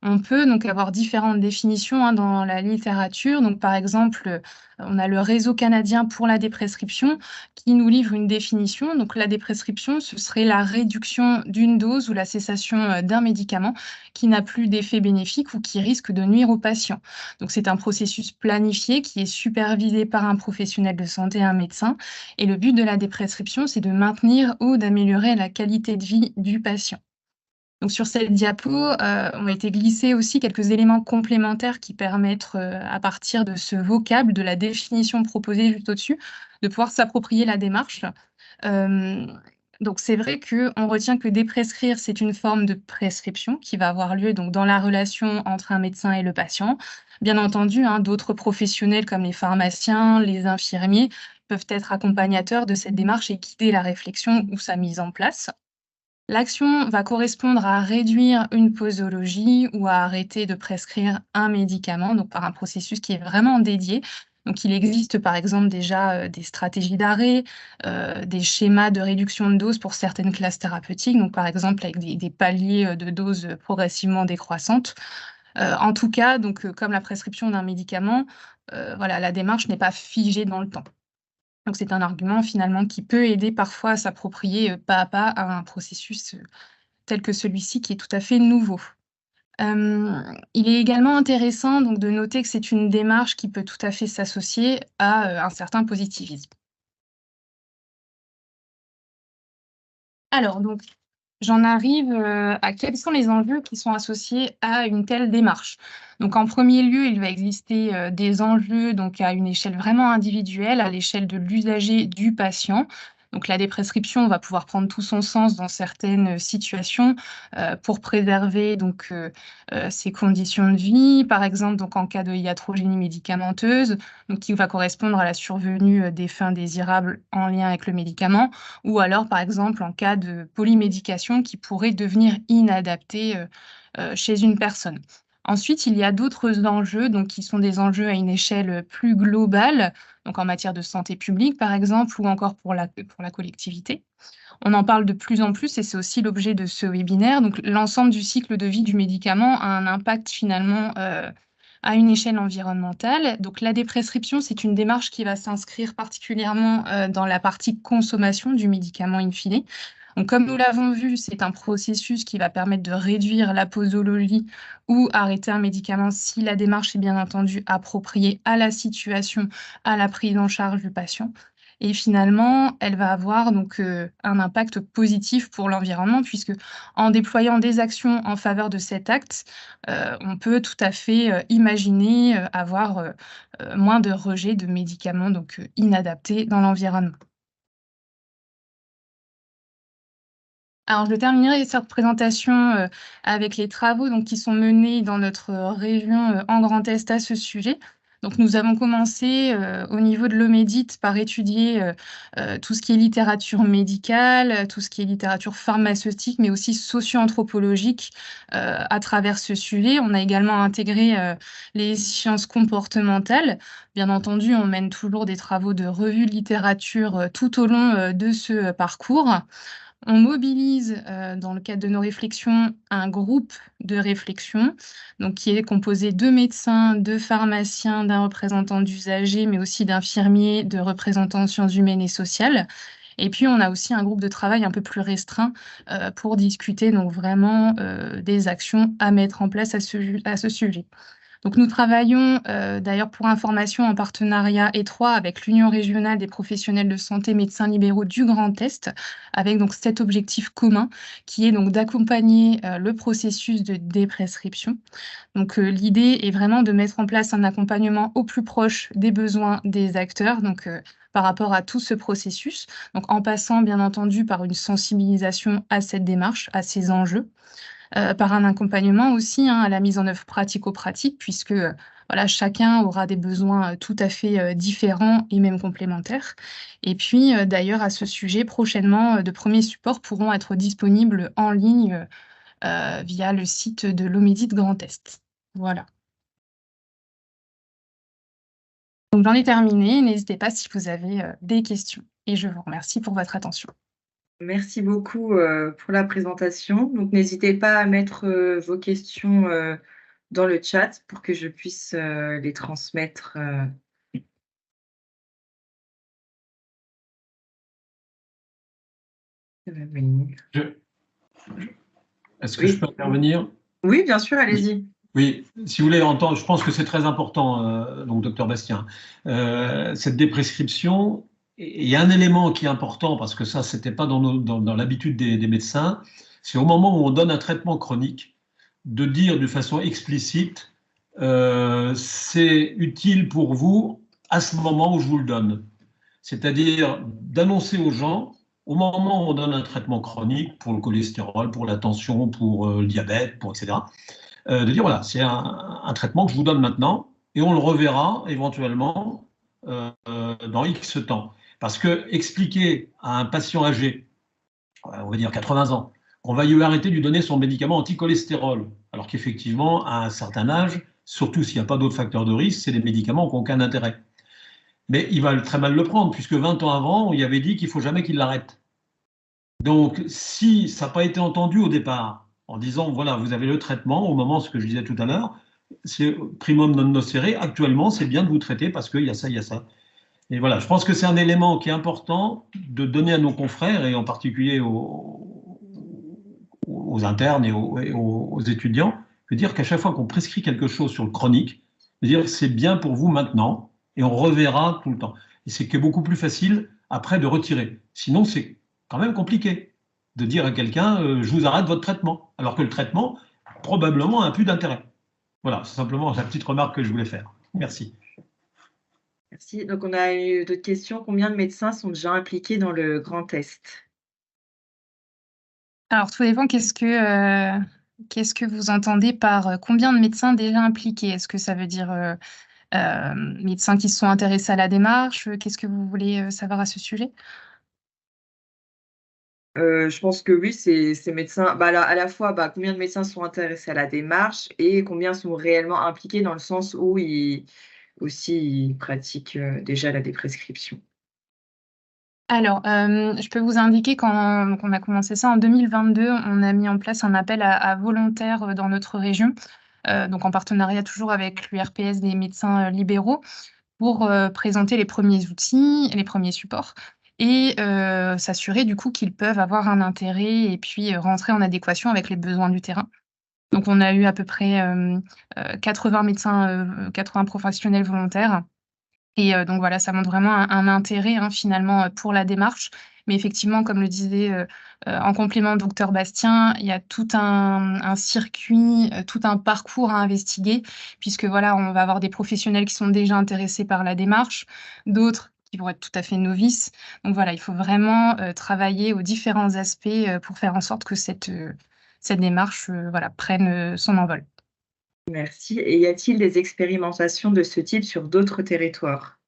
On peut donc avoir différentes définitions, hein, dans la littérature. Donc, par exemple, on a le Réseau canadien pour la déprescription qui nous livre une définition. Donc, la déprescription, ce serait la réduction d'une dose ou la cessation d'un médicament qui n'a plus d'effet bénéfique ou qui risque de nuire au patient. Donc, c'est un processus planifié qui est supervisé par un professionnel de santé, un médecin. Et le but de la déprescription, c'est de maintenir ou d'améliorer la qualité de vie du patient. Donc sur cette diapo, ont été glissés aussi quelques éléments complémentaires qui permettent, à partir de ce vocable, de la définition proposée juste au-dessus, de pouvoir s'approprier la démarche. Donc c'est vrai qu'on retient que déprescrire, c'est une forme de prescription qui va avoir lieu donc dans la relation entre un médecin et le patient. Bien entendu, hein, d'autres professionnels comme les pharmaciens, les infirmiers peuvent être accompagnateurs de cette démarche et guider la réflexion ou sa mise en place. L'action va correspondre à réduire une posologie ou à arrêter de prescrire un médicament, donc par un processus qui est vraiment dédié. Donc il existe par exemple déjà des stratégies d'arrêt, des schémas de réduction de dose pour certaines classes thérapeutiques, donc par exemple avec des paliers de doses progressivement décroissantes. En tout cas, donc comme la prescription d'un médicament, voilà, la démarche n'est pas figée dans le temps. Donc c'est un argument finalement qui peut aider parfois à s'approprier, pas à pas à un processus, tel que celui-ci qui est tout à fait nouveau. Il est également intéressant donc de noter que c'est une démarche qui peut tout à fait s'associer à, un certain positivisme. Alors donc, j'en arrive, à quels sont les enjeux qui sont associés à une telle démarche? Donc en premier lieu, il va exister, des enjeux donc à une échelle vraiment individuelle, à l'échelle de l'usager, du patient. Donc la déprescription va pouvoir prendre tout son sens dans certaines, situations, pour préserver donc, ses conditions de vie. Par exemple, donc en cas de iatrogénie médicamenteuse, donc qui va correspondre à la survenue, des fins désirables en lien avec le médicament ou alors, par exemple, en cas de polymédication qui pourrait devenir inadaptée, chez une personne. Ensuite, il y a d'autres enjeux, donc qui sont des enjeux à une échelle, plus globale, donc en matière de santé publique, par exemple, ou encore pour la collectivité. On en parle de plus en plus et c'est aussi l'objet de ce webinaire. Donc l'ensemble du cycle de vie du médicament a un impact finalement, à une échelle environnementale. Donc la déprescription, c'est une démarche qui va s'inscrire particulièrement, dans la partie consommation du médicament in fine. Donc comme nous l'avons vu, c'est un processus qui va permettre de réduire la posologie ou arrêter un médicament si la démarche est bien entendu appropriée à la situation, à la prise en charge du patient. Et finalement, elle va avoir donc, un impact positif pour l'environnement puisque en déployant des actions en faveur de cet acte, on peut tout à fait, imaginer, avoir, moins de rejets de médicaments donc, inadaptés dans l'environnement. Alors je terminerai cette présentation, avec les travaux donc qui sont menés dans notre, région, en Grand Est à ce sujet. Donc nous avons commencé, au niveau de l'OMEDIT par étudier, tout ce qui est littérature médicale, tout ce qui est littérature pharmaceutique, mais aussi socio-anthropologique, à travers ce sujet. On a également intégré, les sciences comportementales. Bien entendu, on mène toujours des travaux de revue de littérature, tout au long, de ce, parcours. On mobilise, dans le cadre de nos réflexions, un groupe de réflexion, donc qui est composé de médecins, de pharmaciens, d'un représentant d'usagers, mais aussi d'infirmiers, de représentants en sciences humaines et sociales. Et puis, on a aussi un groupe de travail un peu plus restreint, pour discuter donc vraiment, des actions à mettre en place à ce sujet. Donc nous travaillons, d'ailleurs pour information en partenariat étroit avec l'Union régionale des professionnels de santé médecins libéraux du Grand Est, avec donc cet objectif commun qui est donc d'accompagner, le processus de déprescription. Donc, l'idée est vraiment de mettre en place un accompagnement au plus proche des besoins des acteurs, donc, par rapport à tout ce processus. Donc en passant bien entendu par une sensibilisation à cette démarche, à ces enjeux. Par un accompagnement aussi, hein, à la mise en œuvre pratico-pratique puisque, voilà, chacun aura des besoins, tout à fait, différents et même complémentaires. Et puis, d'ailleurs à ce sujet prochainement, de premiers supports pourront être disponibles en ligne, via le site de l'OMEDIT Grand Est. Voilà. Donc, j'en ai terminé. N'hésitez pas si vous avez des questions. Et je vous remercie pour votre attention. Merci beaucoup pour la présentation. Donc, n'hésitez pas à mettre vos questions dans le chat pour que je puisse les transmettre. Ça va venir. Est-ce que Oui. je peux intervenir? Oui, bien sûr, allez-y. Oui, si vous voulez entendre, je pense que c'est très important, donc docteur Bastien, cette déprescription. Il y a un élément qui est important, parce que ça, ce n'était pas dans l'habitude des médecins, c'est au moment où on donne un traitement chronique, de dire de façon explicite, c'est utile pour vous à ce moment où je vous le donne. C'est-à-dire d'annoncer aux gens, au moment où on donne un traitement chronique pour le cholestérol, pour la tension, pour le diabète, etc., de dire voilà, c'est un traitement que je vous donne maintenant et on le reverra éventuellement dans X temps. Parce que expliquer à un patient âgé, on va dire 80 ans, qu'on va lui arrêter de lui donner son médicament anti-cholestérol, alors qu'effectivement, à un certain âge, surtout s'il n'y a pas d'autres facteurs de risque, c'est des médicaments qui n'ont aucun intérêt. Mais il va très mal le prendre, puisque 20 ans avant, on lui avait dit qu'il ne faut jamais qu'il l'arrête. Donc, si ça n'a pas été entendu au départ, en disant, voilà, vous avez le traitement, au moment, ce que je disais tout à l'heure, c'est primum non nocere, actuellement, c'est bien de vous traiter parce qu'il y a ça, il y a ça. Et voilà, je pense que c'est un élément qui est important de donner à nos confrères, et en particulier aux internes et aux étudiants, de dire qu'à chaque fois qu'on prescrit quelque chose sur le chronique, de dire que c'est bien pour vous maintenant, et on reverra tout le temps. Et c'est que beaucoup plus facile après de retirer. Sinon, c'est quand même compliqué de dire à quelqu'un je vous arrête votre traitement, alors que le traitement probablement a plus d'intérêt. Voilà, c'est simplement la petite remarque que je voulais faire. Merci. Merci. Donc, on a eu d'autres questions. Combien de médecins sont déjà impliqués dans le grand test? Alors, tout dépend, qu'est-ce que vous entendez par combien de médecins déjà impliqués? Est-ce que ça veut dire médecins qui se sont intéressés à la démarche? Qu'est-ce que vous voulez savoir à ce sujet? Je pense que oui, ces médecins, bah, à la fois, bah, combien de médecins sont intéressés à la démarche et combien sont réellement impliqués dans le sens où ils pratiquent déjà la déprescription. Alors, je peux vous indiquer qu'on a commencé ça en 2022, on a mis en place un appel à volontaires dans notre région, donc en partenariat toujours avec l'URPS des médecins libéraux, pour présenter les premiers outils, les premiers supports et s'assurer du coup qu'ils peuvent avoir un intérêt et puis rentrer en adéquation avec les besoins du terrain. Donc on a eu à peu près 80 médecins, 80 professionnels volontaires. Et donc voilà, ça montre vraiment un intérêt, hein, finalement, pour la démarche. Mais effectivement, comme le disait, en complément docteur Bastien, il y a tout un circuit, tout un parcours à investiguer puisque voilà, on va avoir des professionnels qui sont déjà intéressés par la démarche, d'autres qui vont être tout à fait novices. Donc voilà, il faut vraiment, travailler aux différents aspects, pour faire en sorte que cette démarche, voilà, prenne, son envol. Merci. Et y a-t-il des expérimentations de ce type sur d'autres territoires?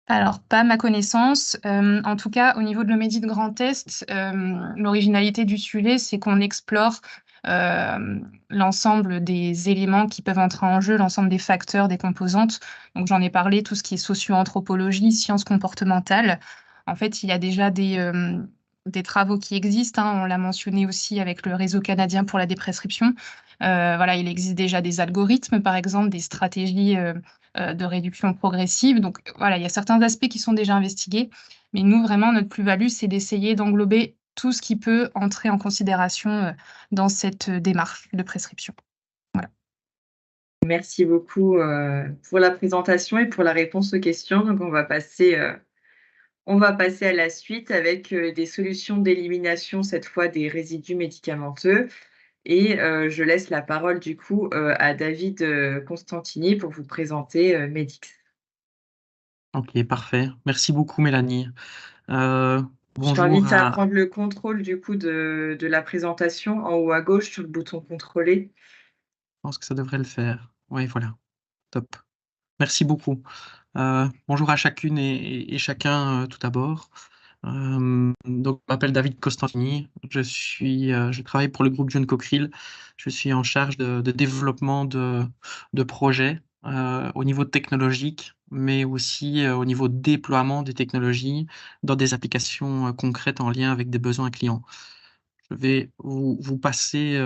Alors, pas à ma connaissance. En tout cas, au niveau de l'Omédie de Grand Est, l'originalité du sujet, c'est qu'on explore l'ensemble des éléments qui peuvent entrer en jeu, l'ensemble des facteurs, des composantes. Donc, j'en ai parlé, tout ce qui est socio-anthropologie, sciences comportementales. En fait, il y a déjà des travaux qui existent, hein. On l'a mentionné aussi avec le Réseau canadien pour la déprescription. Voilà, il existe déjà des algorithmes, par exemple, des stratégies de réduction progressive. Donc voilà, il y a certains aspects qui sont déjà investigués, mais nous, vraiment, notre plus-value, c'est d'essayer d'englober tout ce qui peut entrer en considération dans cette démarche de prescription. Voilà. Merci beaucoup pour la présentation et pour la réponse aux questions. Donc, on va passer à la suite avec des solutions d'élimination, cette fois des résidus médicamenteux. Et je laisse la parole du coup à David Constantini pour vous présenter Medix. Ok, parfait. Merci beaucoup, Mélanie. Je Bonjour t'invite à à... prendre le contrôle du coup de la présentation en haut à gauche sur le bouton contrôler. Je pense que ça devrait le faire. Oui, voilà. Top. Merci beaucoup. Bonjour à chacune et chacun tout d'abord. Donc, je m'appelle David Costantini. Je travaille pour le groupe John Cockerill. Je suis en charge de développement de projets au niveau technologique, mais aussi au niveau de déploiement des technologies dans des applications concrètes en lien avec des besoins clients. Je vais vous passer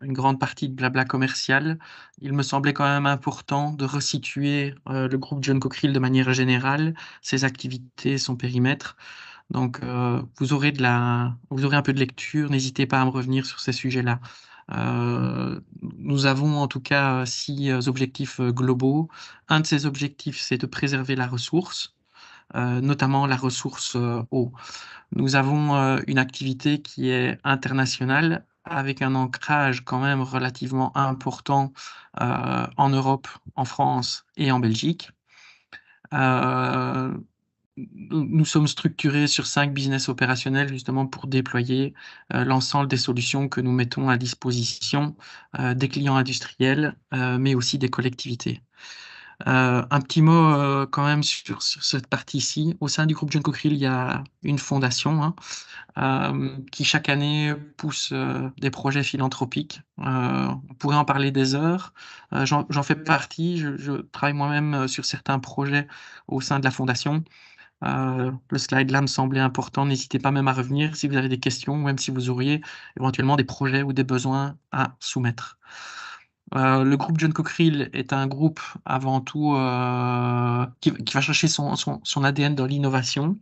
une grande partie de blabla commercial. Il me semblait quand même important de resituer le groupe John Cockerill de manière générale, ses activités, son périmètre. Donc, vous aurez un peu de lecture, n'hésitez pas à me revenir sur ces sujets-là. Nous avons en tout cas 6 objectifs globaux. Un de ces objectifs, c'est de préserver la ressource, notamment la ressource eau. Nous avons une activité qui est internationale avec un ancrage quand même relativement important en Europe, en France et en Belgique. Nous sommes structurés sur 5 business opérationnels justement pour déployer l'ensemble des solutions que nous mettons à disposition des clients industriels, mais aussi des collectivités. Un petit mot quand même sur cette partie-ci. Au sein du groupe John Cockerill, il y a une fondation qui chaque année pousse des projets philanthropiques. On pourrait en parler des heures. J'en fais partie. Je travaille moi-même sur certains projets au sein de la fondation. Le slide là me semblait important. N'hésitez pas même à revenir si vous avez des questions, ou même si vous auriez éventuellement des projets ou des besoins à soumettre. Le groupe John Cockerill est un groupe avant tout qui va chercher son ADN dans l'innovation.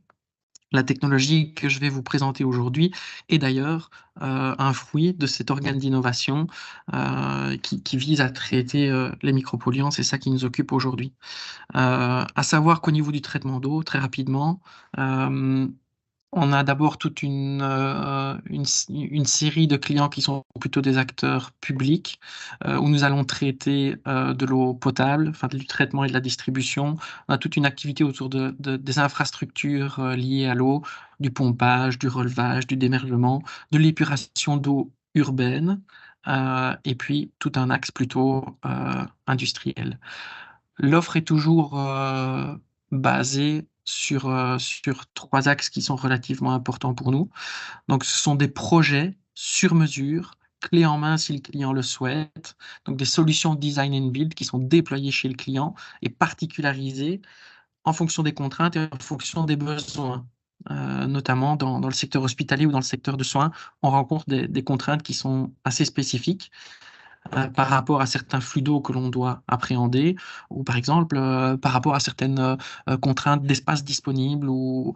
La technologie que je vais vous présenter aujourd'hui est d'ailleurs un fruit de cet organe d'innovation qui vise à traiter les micropolluants. C'est ça qui nous occupe aujourd'hui. À savoir qu'au niveau du traitement d'eau, très rapidement, on a d'abord toute une série de clients qui sont plutôt des acteurs publics, où nous allons traiter de l'eau potable, enfin du traitement et de la distribution. On a toute une activité autour des infrastructures liées à l'eau, du pompage, du relevage, du démergement, de l'épuration d'eau urbaine, et puis tout un axe plutôt industriel. L'offre est toujours basée sur 3 axes qui sont relativement importants pour nous. Donc, ce sont des projets sur mesure, clés en main si le client le souhaite. Donc, des solutions design and build qui sont déployées chez le client et particularisées en fonction des contraintes et en fonction des besoins. Notamment dans le secteur hospitalier ou dans le secteur de soins, on rencontre des contraintes qui sont assez spécifiques par rapport à certains flux d'eau que l'on doit appréhender, ou par exemple par rapport à certaines contraintes d'espace disponible ou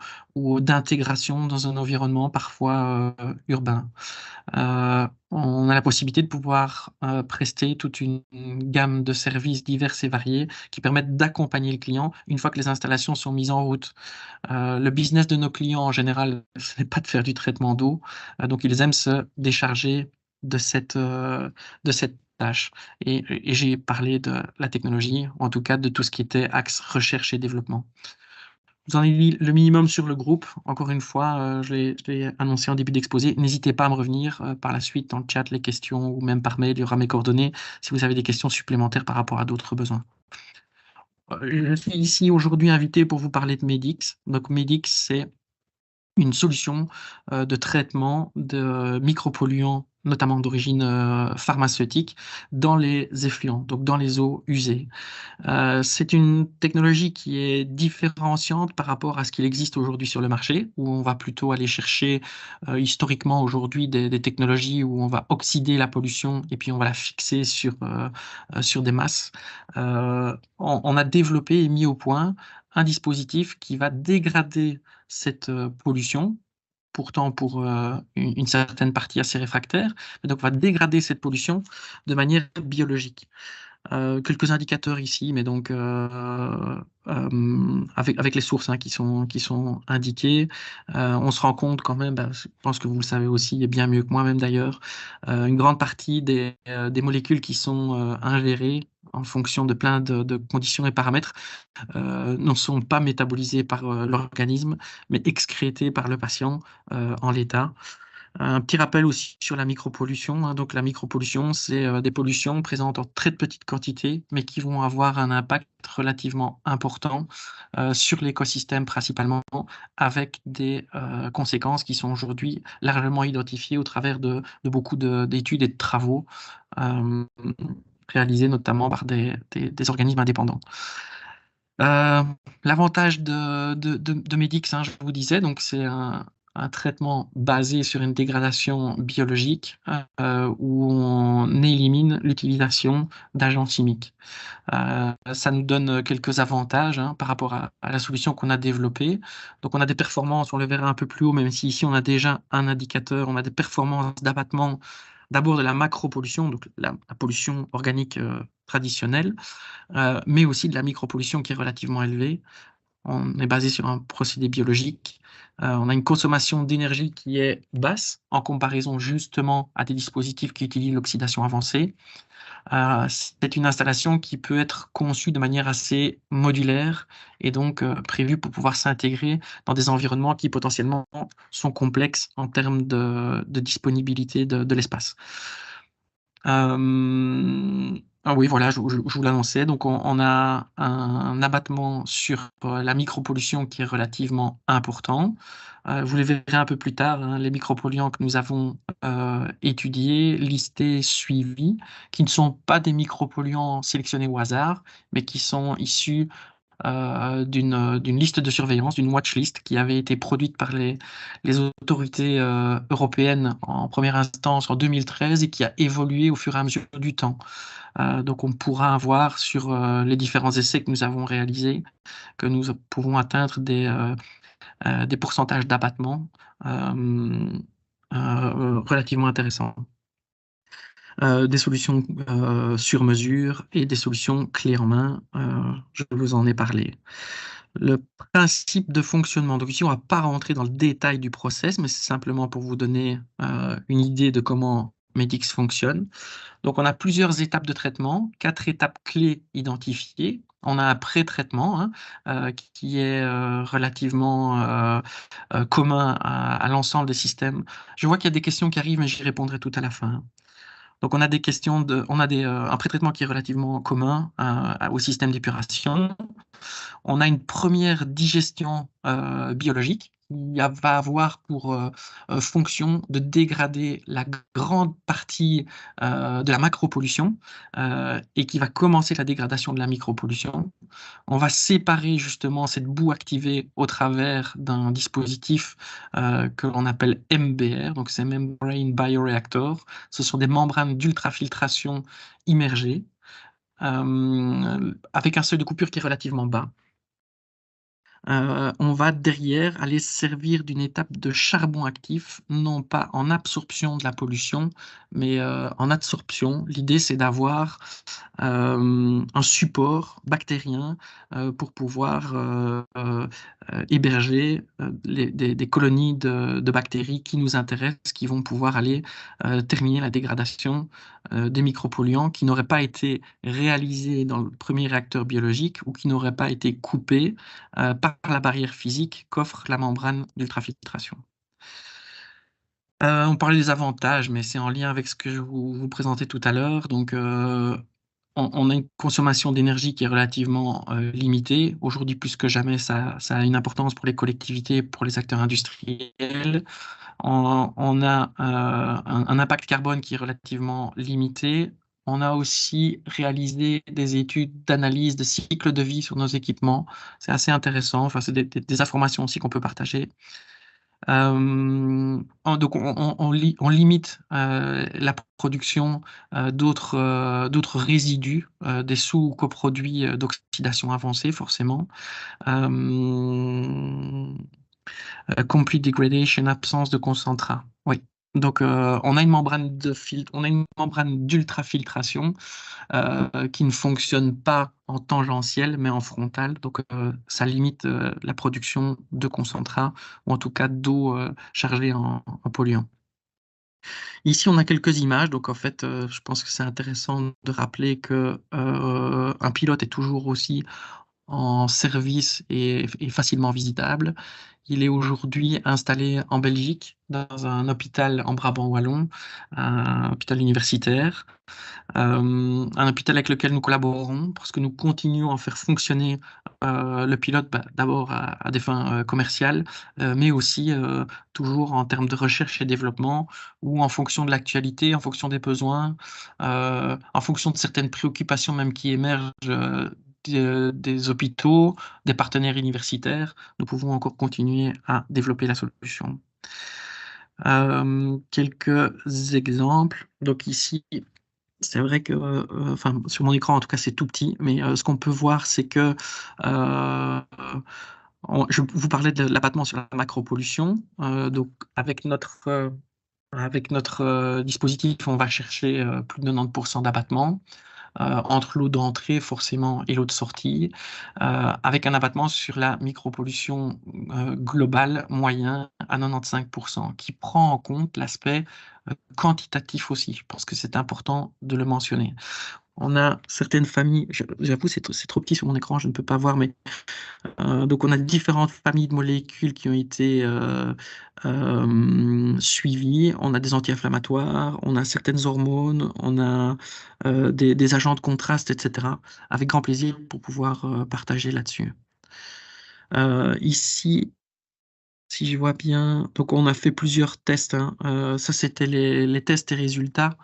d'intégration dans un environnement parfois urbain. On a la possibilité de pouvoir prester toute une gamme de services divers et variés qui permettent d'accompagner le client une fois que les installations sont mises en route. Le business de nos clients en général, ce n'est pas de faire du traitement d'eau, donc ils aiment se décharger de cette tâche. Et j'ai parlé de la technologie, ou en tout cas de tout ce qui était axe recherche et développement. Vous en avez mis le minimum sur le groupe. Encore une fois, je l'ai annoncé en début d'exposé. N'hésitez pas à me revenir par la suite dans le chat, les questions, ou même par mail, il y aura mes coordonnées si vous avez des questions supplémentaires par rapport à d'autres besoins. Je suis ici aujourd'hui invité pour vous parler de Medix. Donc Medix, c'est une solution de traitement de micropolluants, notamment d'origine pharmaceutique, dans les effluents, donc dans les eaux usées. C'est une technologie qui est différenciante par rapport à ce qu'il existe aujourd'hui sur le marché, où on va plutôt aller chercher historiquement aujourd'hui des technologies où on va oxyder la pollution et puis on va la fixer sur des masses. On a développé et mis au point un dispositif qui va dégrader cette pollution, pourtant pour une certaine partie assez réfractaire, mais donc on va dégrader cette pollution de manière biologique. Quelques indicateurs ici, mais donc avec les sources qui sont indiquées, on se rend compte quand même, je pense que vous le savez aussi, et bien mieux que moi-même d'ailleurs, une grande partie des molécules qui sont ingérées en fonction de plein de conditions et paramètres ne sont pas métabolisées par l'organisme, mais excrétées par le patient en l'état. Un petit rappel aussi sur la micropollution. Donc la micropollution, c'est des pollutions présentes en très petite quantité, mais qui vont avoir un impact relativement important sur l'écosystème principalement, avec des conséquences qui sont aujourd'hui largement identifiées au travers de beaucoup d'études et de travaux. réalisés notamment par des organismes indépendants. L'avantage de Medix, je vous disais, donc c'est un traitement basé sur une dégradation biologique où on élimine l'utilisation d'agents chimiques. Ça nous donne quelques avantages par rapport à la solution qu'on a développée. Donc on a des performances, on le verra un peu plus haut, même si ici on a déjà un indicateur, on a des performances d'abattement d'abord de la macropollution, donc la pollution organique traditionnelle, mais aussi de la micropollution qui est relativement élevée. On est basé sur un procédé biologique. On a une consommation d'énergie qui est basse en comparaison justement à des dispositifs qui utilisent l'oxydation avancée. C'est une installation qui peut être conçue de manière assez modulaire et donc prévue pour pouvoir s'intégrer dans des environnements qui potentiellement sont complexes en termes de disponibilité de l'espace. Oui, voilà, je vous l'annonçais. Donc, on a un abattement sur la micropollution qui est relativement important. Vous les verrez un peu plus tard, les micropolluants que nous avons étudiés, listés, suivis, qui ne sont pas des micropolluants sélectionnés au hasard, mais qui sont issus d'une liste de surveillance, d'une watchlist qui avait été produite par les autorités européennes en première instance en 2013 et qui a évolué au fur et à mesure du temps. Donc on pourra avoir sur les différents essais que nous avons réalisés que nous pouvons atteindre des pourcentages d'abattement relativement intéressants. Des solutions sur mesure et des solutions clés en main. Je vous en ai parlé. Le principe de fonctionnement. Donc ici, on ne va pas rentrer dans le détail du process, mais c'est simplement pour vous donner une idée de comment Medix fonctionne. Donc on a plusieurs étapes de traitement, 4 étapes clés identifiées. On a un pré-traitement qui est relativement commun à l'ensemble des systèmes. Je vois qu'il y a des questions qui arrivent, mais j'y répondrai tout à la fin. Donc, on a des questions un pré-traitement qui est relativement commun au système d'épuration. On a une première digestion biologique qui va avoir pour fonction de dégrader la grande partie de la macropollution et qui va commencer la dégradation de la micropollution. On va séparer justement cette boue activée au travers d'un dispositif que l'on appelle MBR, donc c'est Membrane Bioreactor. Ce sont des membranes d'ultrafiltration immergées avec un seuil de coupure qui est relativement bas. On va derrière aller servir d'une étape de charbon actif, non pas en absorption de la pollution, mais en adsorption. L'idée, c'est d'avoir un support bactérien pour pouvoir héberger des colonies de bactéries qui nous intéressent, qui vont pouvoir aller terminer la dégradation des micropolluants qui n'auraient pas été réalisés dans le premier réacteur biologique ou qui n'auraient pas été coupés par la barrière physique qu'offre la membrane d'ultrafiltration. On parlait des avantages, mais c'est en lien avec ce que je vous présentais tout à l'heure. Donc, on a une consommation d'énergie qui est relativement limitée. Aujourd'hui, plus que jamais, ça a une importance pour les collectivités, pour les acteurs industriels. On a un impact carbone qui est relativement limité. On a aussi réalisé des études d'analyse de cycle de vie sur nos équipements. C'est assez intéressant. Enfin, c'est des informations aussi qu'on peut partager. Donc, on limite la production d'autres résidus, des sous-coproduits d'oxydation avancée, forcément. Complete degradation, absence de concentrat. Oui. Donc, on a une membrane d'ultrafiltration qui ne fonctionne pas en tangentiel, mais en frontal. Donc, ça limite la production de concentrat, ou en tout cas d'eau chargée en polluants. Ici, on a quelques images. Donc, en fait, je pense que c'est intéressant de rappeler qu'un pilote est toujours aussi en service et facilement visitable. il est aujourd'hui installé en Belgique, dans un hôpital en Brabant wallon, un hôpital universitaire. Un hôpital avec lequel nous collaborons parce que nous continuons à faire fonctionner le pilote d'abord à des fins commerciales, mais aussi toujours en termes de recherche et développement ou en fonction de l'actualité, en fonction des besoins, en fonction de certaines préoccupations même qui émergent des hôpitaux, des partenaires universitaires, nous pouvons encore continuer à développer la solution. Quelques exemples. Donc ici, c'est vrai que, enfin, sur mon écran, en tout cas, c'est tout petit, mais ce qu'on peut voir, c'est que je vous parlais de l'abattement sur la macropollution. Donc, avec notre dispositif, on va chercher plus de 90% d'abattement entre l'eau d'entrée forcément et l'eau de sortie, avec un abattement sur la micropollution globale moyen à 95%, qui prend en compte l'aspect quantitatif aussi. Je pense que c'est important de le mentionner. On a certaines familles, j'avoue c'est trop petit sur mon écran, je ne peux pas voir, mais donc on a différentes familles de molécules qui ont été suivies. On a des anti-inflammatoires, on a certaines hormones, on a des agents de contraste, etc. Avec grand plaisir pour pouvoir partager là-dessus. Ici, si je vois bien, donc on a fait plusieurs tests, hein. Ça, c'était les tests et résultats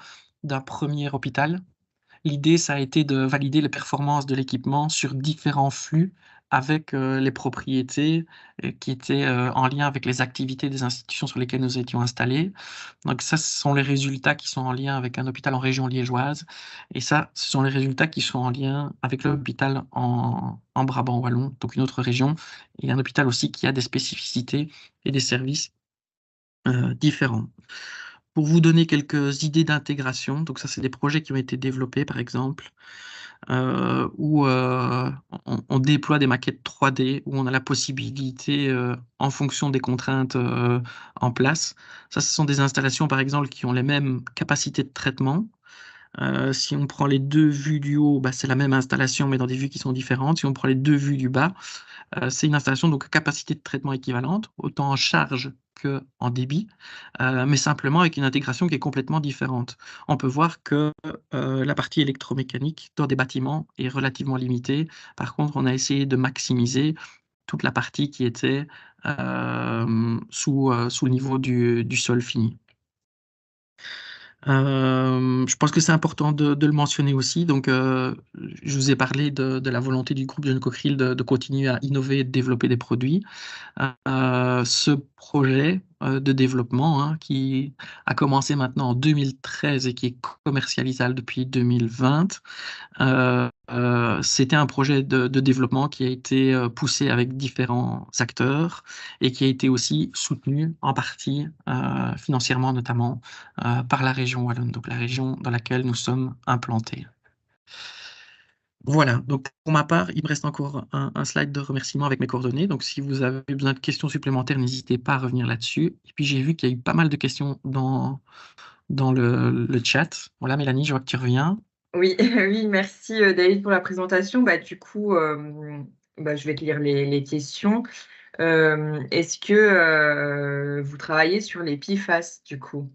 d'un premier hôpital. L'idée, ça a été de valider les performances de l'équipement sur différents flux avec les propriétés qui étaient en lien avec les activités des institutions sur lesquelles nous étions installés. Donc ça, ce sont les résultats qui sont en lien avec un hôpital en région liégeoise. Et ça, ce sont les résultats qui sont en lien avec l'hôpital en Brabant wallon, donc une autre région, et un hôpital aussi qui a des spécificités et des services différents. Pour vous donner quelques idées d'intégration, donc ça, c'est des projets qui ont été développés, par exemple, où on déploie des maquettes 3D, où on a la possibilité, en fonction des contraintes en place. Ça, ce sont des installations, par exemple, qui ont les mêmes capacités de traitement. Si on prend les deux vues du haut, c'est la même installation, mais dans des vues qui sont différentes. Si on prend les deux vues du bas, c'est une installation donc capacité de traitement équivalente, autant en charge qu'en débit, mais simplement avec une intégration qui est complètement différente. On peut voir que la partie électromécanique dans des bâtiments est relativement limitée. Par contre, on a essayé de maximiser toute la partie qui était sous le niveau du sol fini. Je pense que c'est important de le mentionner aussi. Donc, je vous ai parlé de la volonté du groupe John Cochrane de continuer à innover et de développer des produits. Ce projet de développement, hein, qui a commencé maintenant en 2013 et qui est commercialisable depuis 2020, c'était un projet de développement qui a été poussé avec différents acteurs et qui a été aussi soutenu en partie financièrement notamment par la région wallonne, donc la région dans laquelle nous sommes implantés. Voilà, donc pour ma part, il me reste encore un slide de remerciement avec mes coordonnées. Donc si vous avez besoin de questions supplémentaires, n'hésitez pas à revenir là-dessus. Et puis j'ai vu qu'il y a eu pas mal de questions dans le chat. Voilà, Mélanie, je vois que tu reviens. Oui, oui, merci David pour la présentation. Du coup, je vais te lire les questions. Est-ce que vous travaillez sur les PFAS du coup?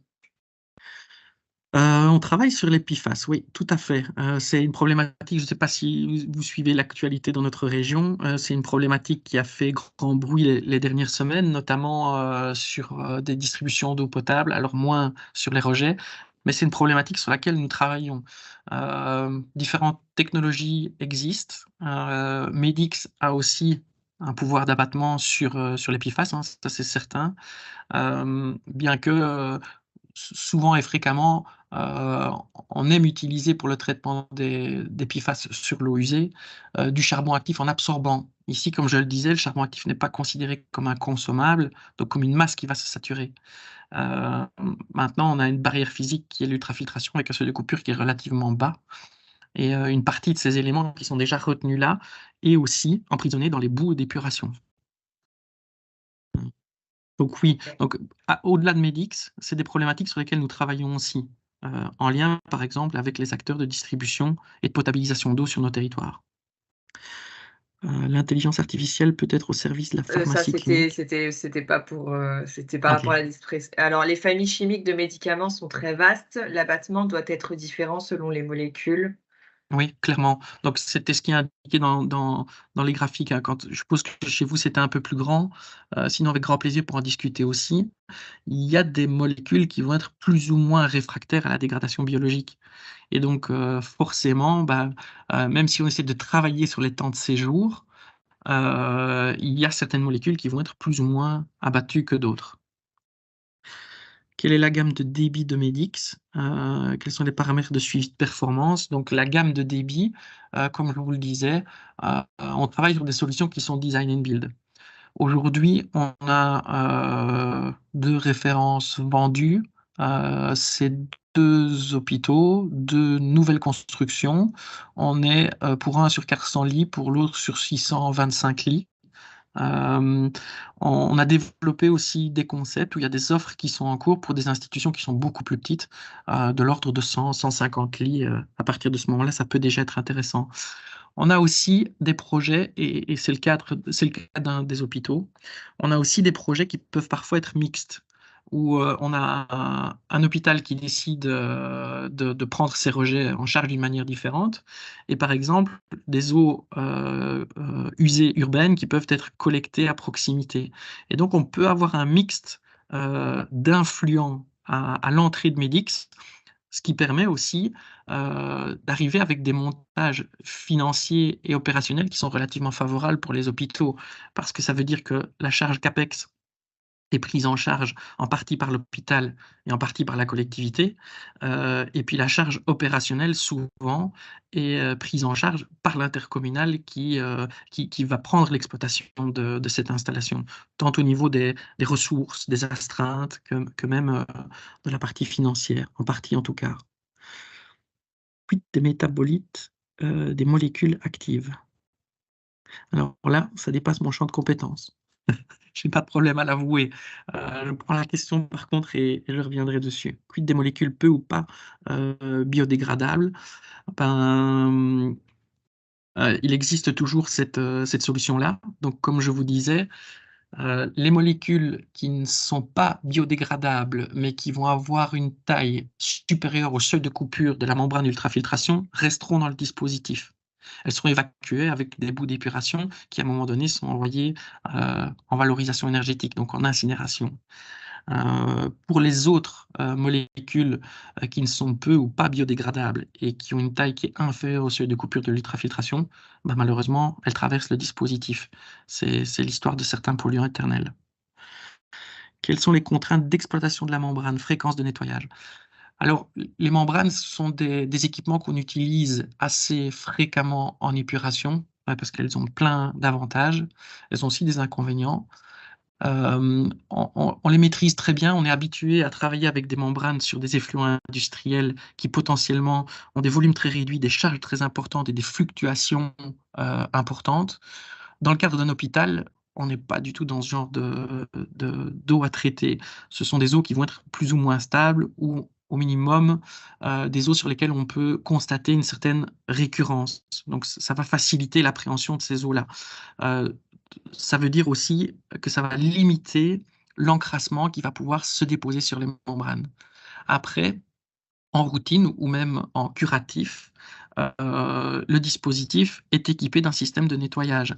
On travaille sur les PFAS, oui, tout à fait. C'est une problématique, je ne sais pas si vous suivez l'actualité dans notre région, c'est une problématique qui a fait grand bruit les dernières semaines, notamment sur des distributions d'eau potable, alors moins sur les rejets, mais c'est une problématique sur laquelle nous travaillons. Différentes technologies existent. Medix a aussi un pouvoir d'abattement sur les PFAS, hein, ça c'est certain, bien que souvent et fréquemment, on aime utiliser pour le traitement des PFAS sur l'eau usée du charbon actif en absorbant. Ici, comme je le disais, le charbon actif n'est pas considéré comme un consommable, donc comme une masse qui va se saturer. Maintenant, on a une barrière physique qui est l'ultrafiltration avec un seuil de coupure qui est relativement bas. Et une partie de ces éléments qui sont déjà retenus là est aussi emprisonnée dans les boues d'épuration. Donc oui, donc au-delà de Medix, c'est des problématiques sur lesquelles nous travaillons aussi, en lien par exemple avec les acteurs de distribution et de potabilisation d'eau sur nos territoires. L'intelligence artificielle peut être au service de la Ça, pharmacie clinique. c'était pas pour, c'était par Ok. rapport à la dispress alors les familles chimiques de médicaments sont très vastes. L'abattement doit être différent selon les molécules. Oui, clairement. Donc, c'était ce qui est indiqué dans les graphiques, hein. Je suppose que chez vous, c'était un peu plus grand. Sinon, avec grand plaisir pour en discuter aussi. Il y a des molécules qui vont être plus ou moins réfractaires à la dégradation biologique. Et donc, forcément, même si on essaie de travailler sur les temps de séjour, il y a certaines molécules qui vont être plus ou moins abattues que d'autres. Quelle est la gamme de débit de Medix? Quels sont les paramètres de suivi de performance? Donc, la gamme de débit, comme je vous le disais, on travaille sur des solutions qui sont design and build. Aujourd'hui, on a 2 références vendues. C'est 2 hôpitaux, 2 nouvelles constructions. On est pour un sur 400 lits, pour l'autre sur 625 lits. On a développé aussi des concepts où il y a des offres qui sont en cours pour des institutions qui sont beaucoup plus petites, de l'ordre de 100, 150 lits. À partir de ce moment-là, ça peut déjà être intéressant. On a aussi des projets, et c'est le cas d'un des hôpitaux, on a aussi des projets qui peuvent parfois être mixtes, où on a un hôpital qui décide de prendre ses rejets en charge d'une manière différente, et par exemple des eaux usées urbaines qui peuvent être collectées à proximité. Et donc on peut avoir un mixte d'influents à l'entrée de Medix, ce qui permet aussi d'arriver avec des montages financiers et opérationnels qui sont relativement favorables pour les hôpitaux, parce que ça veut dire que la charge CAPEX est prise en charge en partie par l'hôpital et en partie par la collectivité, et puis la charge opérationnelle souvent est prise en charge par l'intercommunal qui va prendre l'exploitation de cette installation, tant au niveau des ressources, des astreintes, que même de la partie financière, en partie en tout cas. Quid des métabolites, des molécules actives? Alors là, ça dépasse mon champ de compétences. Je n'ai pas de problème à l'avouer. Je prends la question par contre et je reviendrai dessus. Quid des molécules peu ou pas biodégradables? Ben, il existe toujours cette solution-là. Donc, comme je vous disais, les molécules qui ne sont pas biodégradables, mais qui vont avoir une taille supérieure au seuil de coupure de la membrane d'ultrafiltration, resteront dans le dispositif. Elles seront évacuées avec des bouts d'épuration qui, à un moment donné, sont envoyés en valorisation énergétique, donc en incinération. Pour les autres molécules qui ne sont peu ou pas biodégradables et qui ont une taille qui est inférieure au seuil de coupure de l'ultrafiltration, malheureusement, elles traversent le dispositif. C'est l'histoire de certains polluants éternels. Quelles sont les contraintes d'exploitation de la membrane, fréquence de nettoyage? Alors, les membranes sont des équipements qu'on utilise assez fréquemment en épuration, parce qu'elles ont plein d'avantages. Elles ont aussi des inconvénients. On les maîtrise très bien, on est habitué à travailler avec des membranes sur des effluents industriels qui potentiellement ont des volumes très réduits, des charges très importantes et des fluctuations importantes. Dans le cadre d'un hôpital, on n'est pas du tout dans ce genre d'eau à traiter. Ce sont des eaux qui vont être plus ou moins stables ou au minimum des eaux sur lesquelles on peut constater une certaine récurrence. Donc ça va faciliter l'appréhension de ces eaux-là. Ça veut dire aussi que ça va limiter l'encrassement qui va pouvoir se déposer sur les membranes. Après, en routine ou même en curatif, le dispositif est équipé d'un système de nettoyage.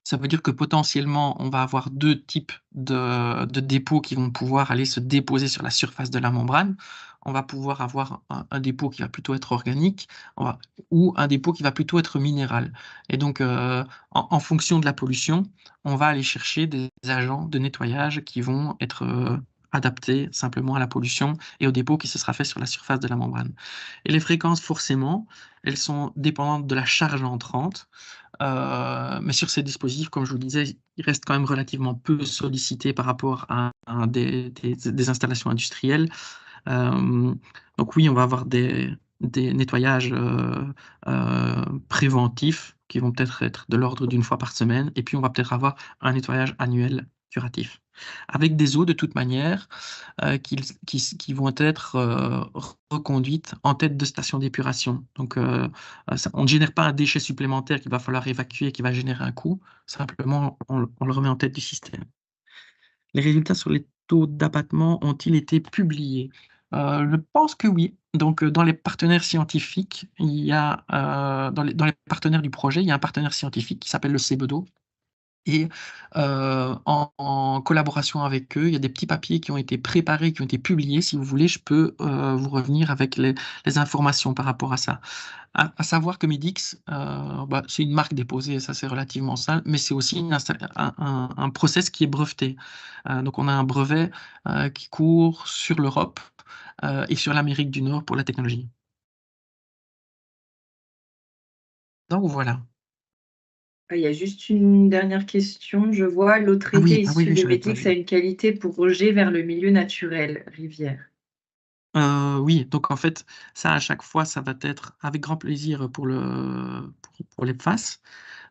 Ça veut dire que potentiellement, on va avoir 2 types de dépôts qui vont pouvoir aller se déposer sur la surface de la membrane. On va pouvoir avoir un dépôt qui va plutôt être organique, ou un dépôt qui va plutôt être minéral. Et donc, en fonction de la pollution, on va aller chercher des agents de nettoyage qui vont être adaptés simplement à la pollution et au dépôt qui se sera fait sur la surface de la membrane. Et les fréquences, forcément, elles sont dépendantes de la charge entrante. Mais sur ces dispositifs, comme je vous le disais, ils restent quand même relativement peu sollicités par rapport à des installations industrielles. Donc oui, on va avoir des nettoyages préventifs qui vont peut-être être de l'ordre d'une fois par semaine, et puis on va peut-être avoir un nettoyage annuel curatif, avec des eaux de toute manière qui vont être reconduites en tête de station d'épuration. Donc, on ne génère pas un déchet supplémentaire qu'il va falloir évacuer, qui va générer un coût, simplement on le remet en tête du système. Les résultats sur les taux d'abattement ont-ils été publiés? Je pense que oui. Donc, dans les partenaires scientifiques, il y a, dans les partenaires du projet, il y a un partenaire scientifique qui s'appelle le CEBEDO. Et en collaboration avec eux, il y a des petits papiers qui ont été préparés, qui ont été publiés. Si vous voulez, je peux vous revenir avec les informations par rapport à ça. À savoir que Medix, c'est une marque déposée, ça c'est relativement simple, mais c'est aussi un process qui est breveté. Donc on a un brevet qui court sur l'Europe et sur l'Amérique du Nord pour la technologie. Donc voilà. Il y a juste une dernière question. Je vois l'eau traitée Ah oui, issue de j'avais pas Medix vu. a une qualité pour rejet vers le milieu naturel, rivière. Oui, donc en fait, ça à chaque fois, ça va être avec grand plaisir pour les faces.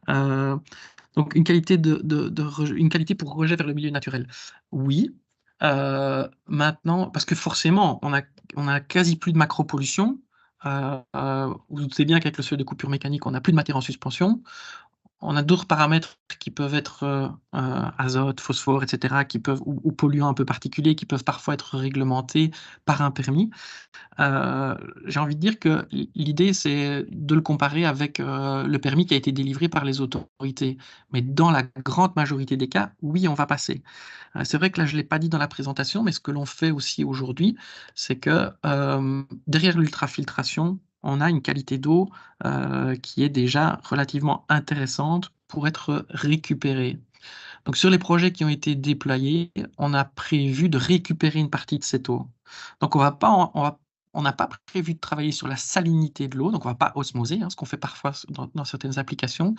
Donc une qualité une qualité pour rejet vers le milieu naturel. Oui. Maintenant, parce que forcément, on a quasi plus de macropollution. Vous vous doutez bien qu'avec le seuil de coupure mécanique, on n'a plus de matière en suspension. On a d'autres paramètres qui peuvent être azote, phosphore, etc., ou polluants un peu particuliers, qui peuvent parfois être réglementés par un permis. J'ai envie de dire que l'idée, c'est de le comparer avec le permis qui a été délivré par les autorités. Mais dans la grande majorité des cas, oui, on va passer. C'est vrai que là, je ne l'ai pas dit dans la présentation, mais ce que l'on fait aussi aujourd'hui, c'est que derrière l'ultrafiltration, on a une qualité d'eau qui est déjà relativement intéressante pour être récupérée. Donc sur les projets qui ont été déployés, on a prévu de récupérer une partie de cette eau. Donc on n'a pas prévu de travailler sur la salinité de l'eau, donc on ne va pas osmoser, ce qu'on fait parfois dans certaines applications.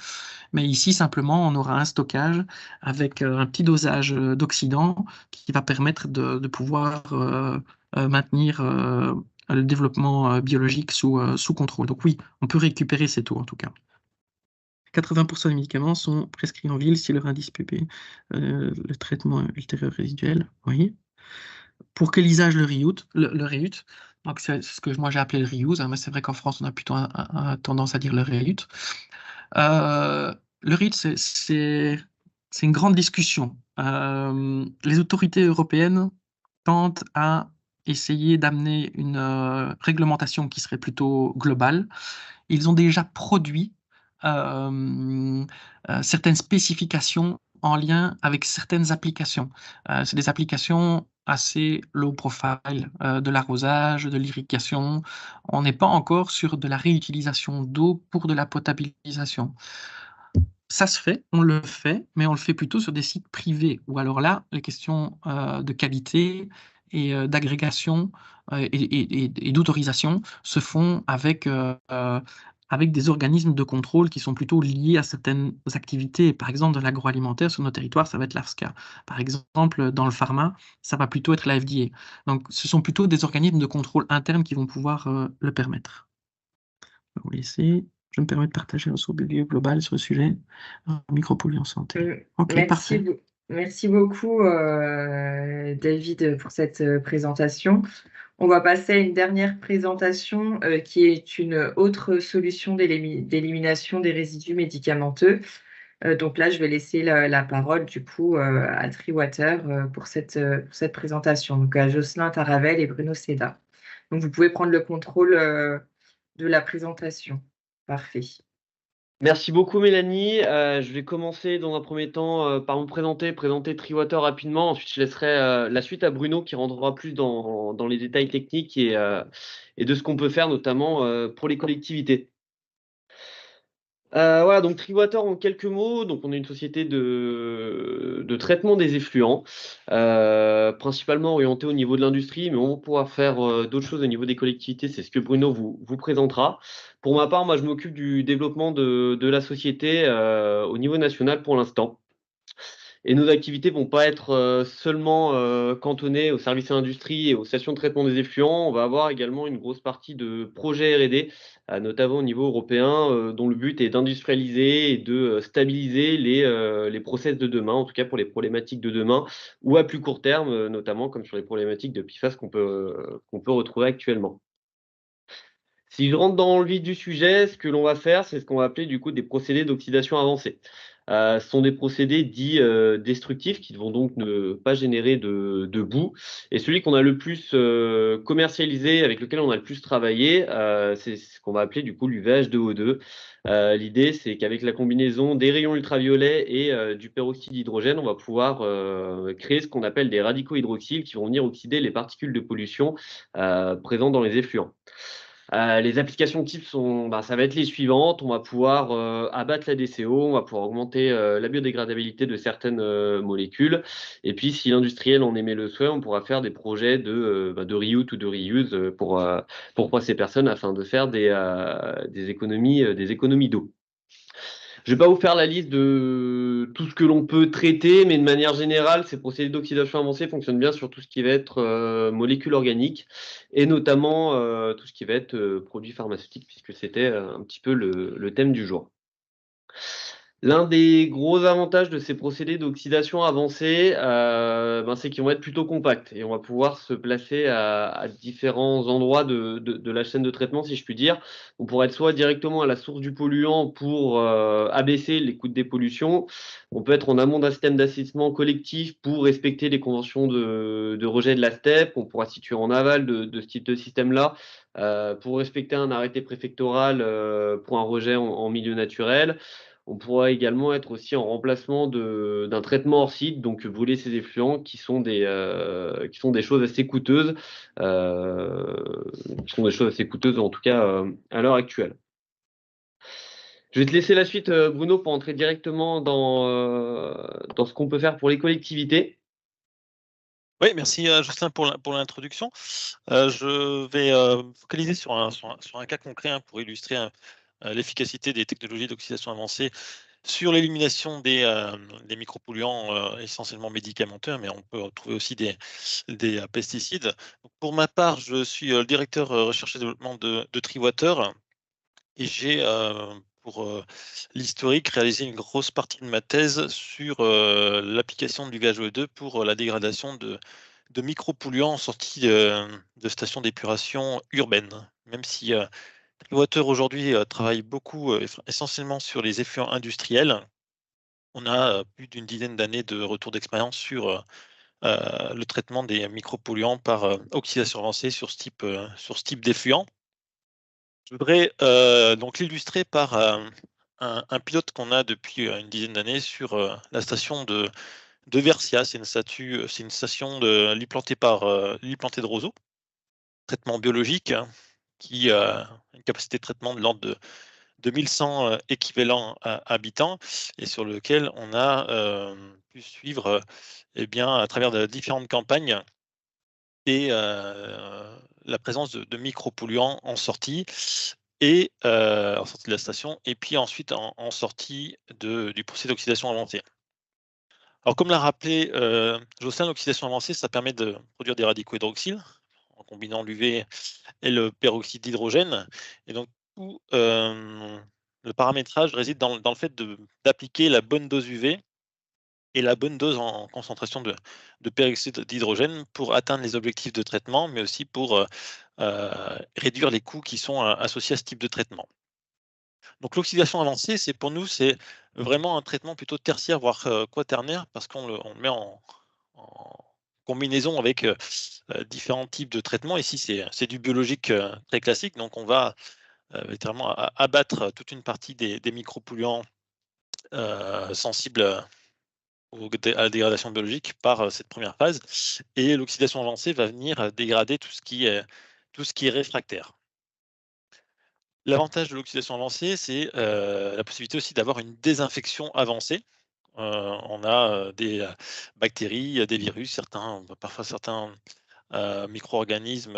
Mais ici, simplement, on aura un stockage avec un petit dosage d'oxydant qui va permettre de pouvoir maintenir le développement biologique sous contrôle. Donc oui, on peut récupérer cette eau en tout cas. 80% des médicaments sont prescrits en ville si leur indice PP, le traitement ultérieur résiduel, oui. Pour quel usage le REUT? Donc c'est ce que moi j'ai appelé le reuse, mais c'est vrai qu'en France on a plutôt tendance à dire le REUT. Le REUT, c'est une grande discussion. Les autorités européennes tentent à essayer d'amener une réglementation qui serait plutôt globale. Ils ont déjà produit certaines spécifications en lien avec certaines applications. C'est des applications assez low profile, de l'arrosage, de l'irrigation. On n'est pas encore sur de la réutilisation d'eau pour de la potabilisation. Ça se fait, on le fait, mais on le fait plutôt sur des sites privés, où alors là, les questions de qualité et d'agrégation et d'autorisation se font avec des organismes de contrôle qui sont plutôt liés à certaines activités. Par exemple, dans l'agroalimentaire, sur nos territoires, ça va être l'ARSCA. Par exemple, dans le pharma, ça va plutôt être la FDA. Donc, ce sont plutôt des organismes de contrôle internes qui vont pouvoir le permettre. Je vais vous laisser. Je me permets de partager un survie global sur le sujet micropolluants santé. Ok, parfait. Merci beaucoup, David, pour cette présentation. On va passer à une dernière présentation qui est une autre solution d'élimination des résidus médicamenteux. Donc là, je vais laisser la parole du coup à Treewater pour cette présentation, donc à Jocelyn Taravel et Bruno Seda. Donc vous pouvez prendre le contrôle de la présentation. Parfait. Merci beaucoup Mélanie. Je vais commencer dans un premier temps par me présenter Treewater rapidement. Ensuite, je laisserai la suite à Bruno qui rentrera plus dans les détails techniques et de ce qu'on peut faire notamment pour les collectivités. Voilà, donc Treewater en quelques mots, donc on est une société de traitement des effluents, principalement orientée au niveau de l'industrie, mais on va pouvoir faire d'autres choses au niveau des collectivités, c'est ce que Bruno vous présentera. Pour ma part, moi je m'occupe du développement de la société au niveau national pour l'instant. Et nos activités vont pas être seulement cantonnées aux services et industries et aux stations de traitement des effluents. On va avoir également une grosse partie de projets R&D, notamment au niveau européen, dont le but est d'industrialiser et de stabiliser les process de demain, en tout cas pour les problématiques de demain, ou à plus court terme, notamment comme sur les problématiques de PFAS qu'on peut retrouver actuellement. Si je rentre dans le vif du sujet, ce que l'on va faire, c'est ce qu'on va appeler du coup des procédés d'oxydation avancée. Ce sont des procédés dits destructifs qui ne vont donc ne pas générer de boue. Et celui qu'on a le plus commercialisé, avec lequel on a le plus travaillé, c'est ce qu'on va appeler du coup l'UVH de O2. L'idée, c'est qu'avec la combinaison des rayons ultraviolets et du peroxyde d'hydrogène, on va pouvoir créer ce qu'on appelle des radicaux hydroxyles qui vont venir oxyder les particules de pollution présentes dans les effluents. Les applications types ça va être les suivantes. On va pouvoir abattre la DCO, on va pouvoir augmenter la biodégradabilité de certaines molécules. Et puis, si l'industriel en émet le souhait, on pourra faire des projets de reuse ou de reuse pour ces personnes afin de faire des économies d'eau. Je ne vais pas vous faire la liste de tout ce que l'on peut traiter, mais de manière générale, ces procédés d'oxydation avancée fonctionnent bien sur tout ce qui va être molécules organiques et notamment tout ce qui va être produits pharmaceutiques, puisque c'était un petit peu le thème du jour. L'un des gros avantages de ces procédés d'oxydation avancée, c'est qu'ils vont être plutôt compacts et on va pouvoir se placer à différents endroits de la chaîne de traitement, si je puis dire. On pourrait être soit directement à la source du polluant pour abaisser les coûts de dépollution. On peut être en amont d'un système d'assainissement collectif pour respecter les conventions de rejet de la STEP. On pourra se situer en aval de ce type de système-là pour respecter un arrêté préfectoral pour un rejet en milieu naturel. On pourra également être aussi en remplacement d'un traitement hors site, donc brûler ces effluents qui sont des choses assez coûteuses, en tout cas à l'heure actuelle. Je vais te laisser la suite, Bruno, pour entrer directement dans ce qu'on peut faire pour les collectivités. Oui, merci Jocelyn pour l'introduction. Je vais focaliser sur un cas concret pour illustrer l'efficacité des technologies d'oxydation avancée sur l'élimination des micropolluants essentiellement médicamenteux, mais on peut retrouver aussi des pesticides. Donc, pour ma part, je suis le directeur recherche et développement de Triwater et j'ai pour l'historique réalisé une grosse partie de ma thèse sur l'application du VHO2 pour la dégradation de micropolluants sortis de stations d'épuration urbaines, même si Triwater aujourd'hui travaille beaucoup, essentiellement sur les effluents industriels. On a plus d'une dizaine d'années de retour d'expérience sur le traitement des micropolluants par oxydation avancée sur ce type d'effluent. Je voudrais donc l'illustrer par un pilote qu'on a depuis une dizaine d'années sur la station de Versia. C'est une station implantée par l'Implanté de Roseau, traitement biologique, qui a une capacité de traitement de l'ordre de 2100 équivalents habitants et sur lequel on a pu suivre à travers de différentes campagnes et la présence de micropolluants en sortie et en sortie de la station et puis ensuite en sortie du procédé d'oxydation avancée. Alors comme l'a rappelé Jocelyn, l'oxydation avancée, ça permet de produire des radicaux hydroxyles en combinant l'UV et le peroxyde d'hydrogène. Et donc, tout le paramétrage réside dans le fait d'appliquer la bonne dose UV et la bonne dose en concentration de peroxyde d'hydrogène pour atteindre les objectifs de traitement, mais aussi pour réduire les coûts qui sont associés à ce type de traitement. Donc l'oxydation avancée, pour nous, c'est vraiment un traitement plutôt tertiaire, voire quaternaire, parce qu'on le met en combinaison avec différents types de traitements. Ici, c'est du biologique très classique, donc on va littéralement abattre toute une partie des micropolluants sensibles à la dégradation biologique par cette première phase. Et l'oxydation avancée va venir dégrader tout ce qui est réfractaire. L'avantage de l'oxydation avancée, c'est la possibilité aussi d'avoir une désinfection avancée. On a des bactéries, des virus, parfois certains micro-organismes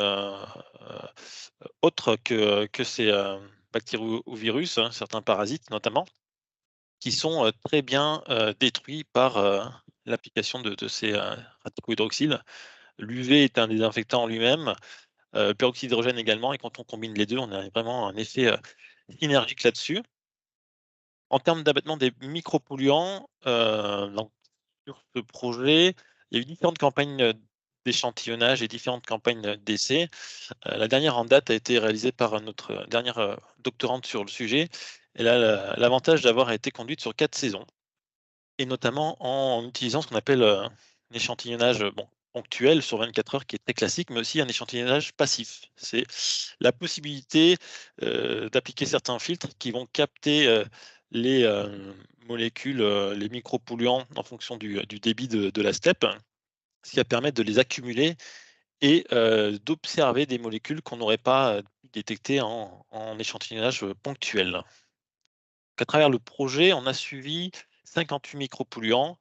autres que ces bactéries ou virus, certains parasites notamment, qui sont très bien détruits par l'application de ces radicaux-hydroxyles. L'UV est un désinfectant en lui-même, le peroxyde d'hydrogène également, et quand on combine les deux, on a vraiment un effet synergique là-dessus. En termes d'abattement des micropolluants, donc sur ce projet, il y a eu différentes campagnes d'échantillonnage et différentes campagnes d'essais. La dernière en date a été réalisée par notre dernière doctorante sur le sujet. Elle a l'avantage d'avoir été conduite sur 4 saisons, et notamment en utilisant ce qu'on appelle un échantillonnage ponctuel sur 24 heures, qui est très classique, mais aussi un échantillonnage passif. C'est la possibilité d'appliquer certains filtres qui vont capter les molécules, les micropolluants en fonction du débit de la steppe, ce qui va permettre de les accumuler et d'observer des molécules qu'on n'aurait pas détectées en échantillonnage ponctuel. Donc, à travers le projet, on a suivi 58 micropolluants,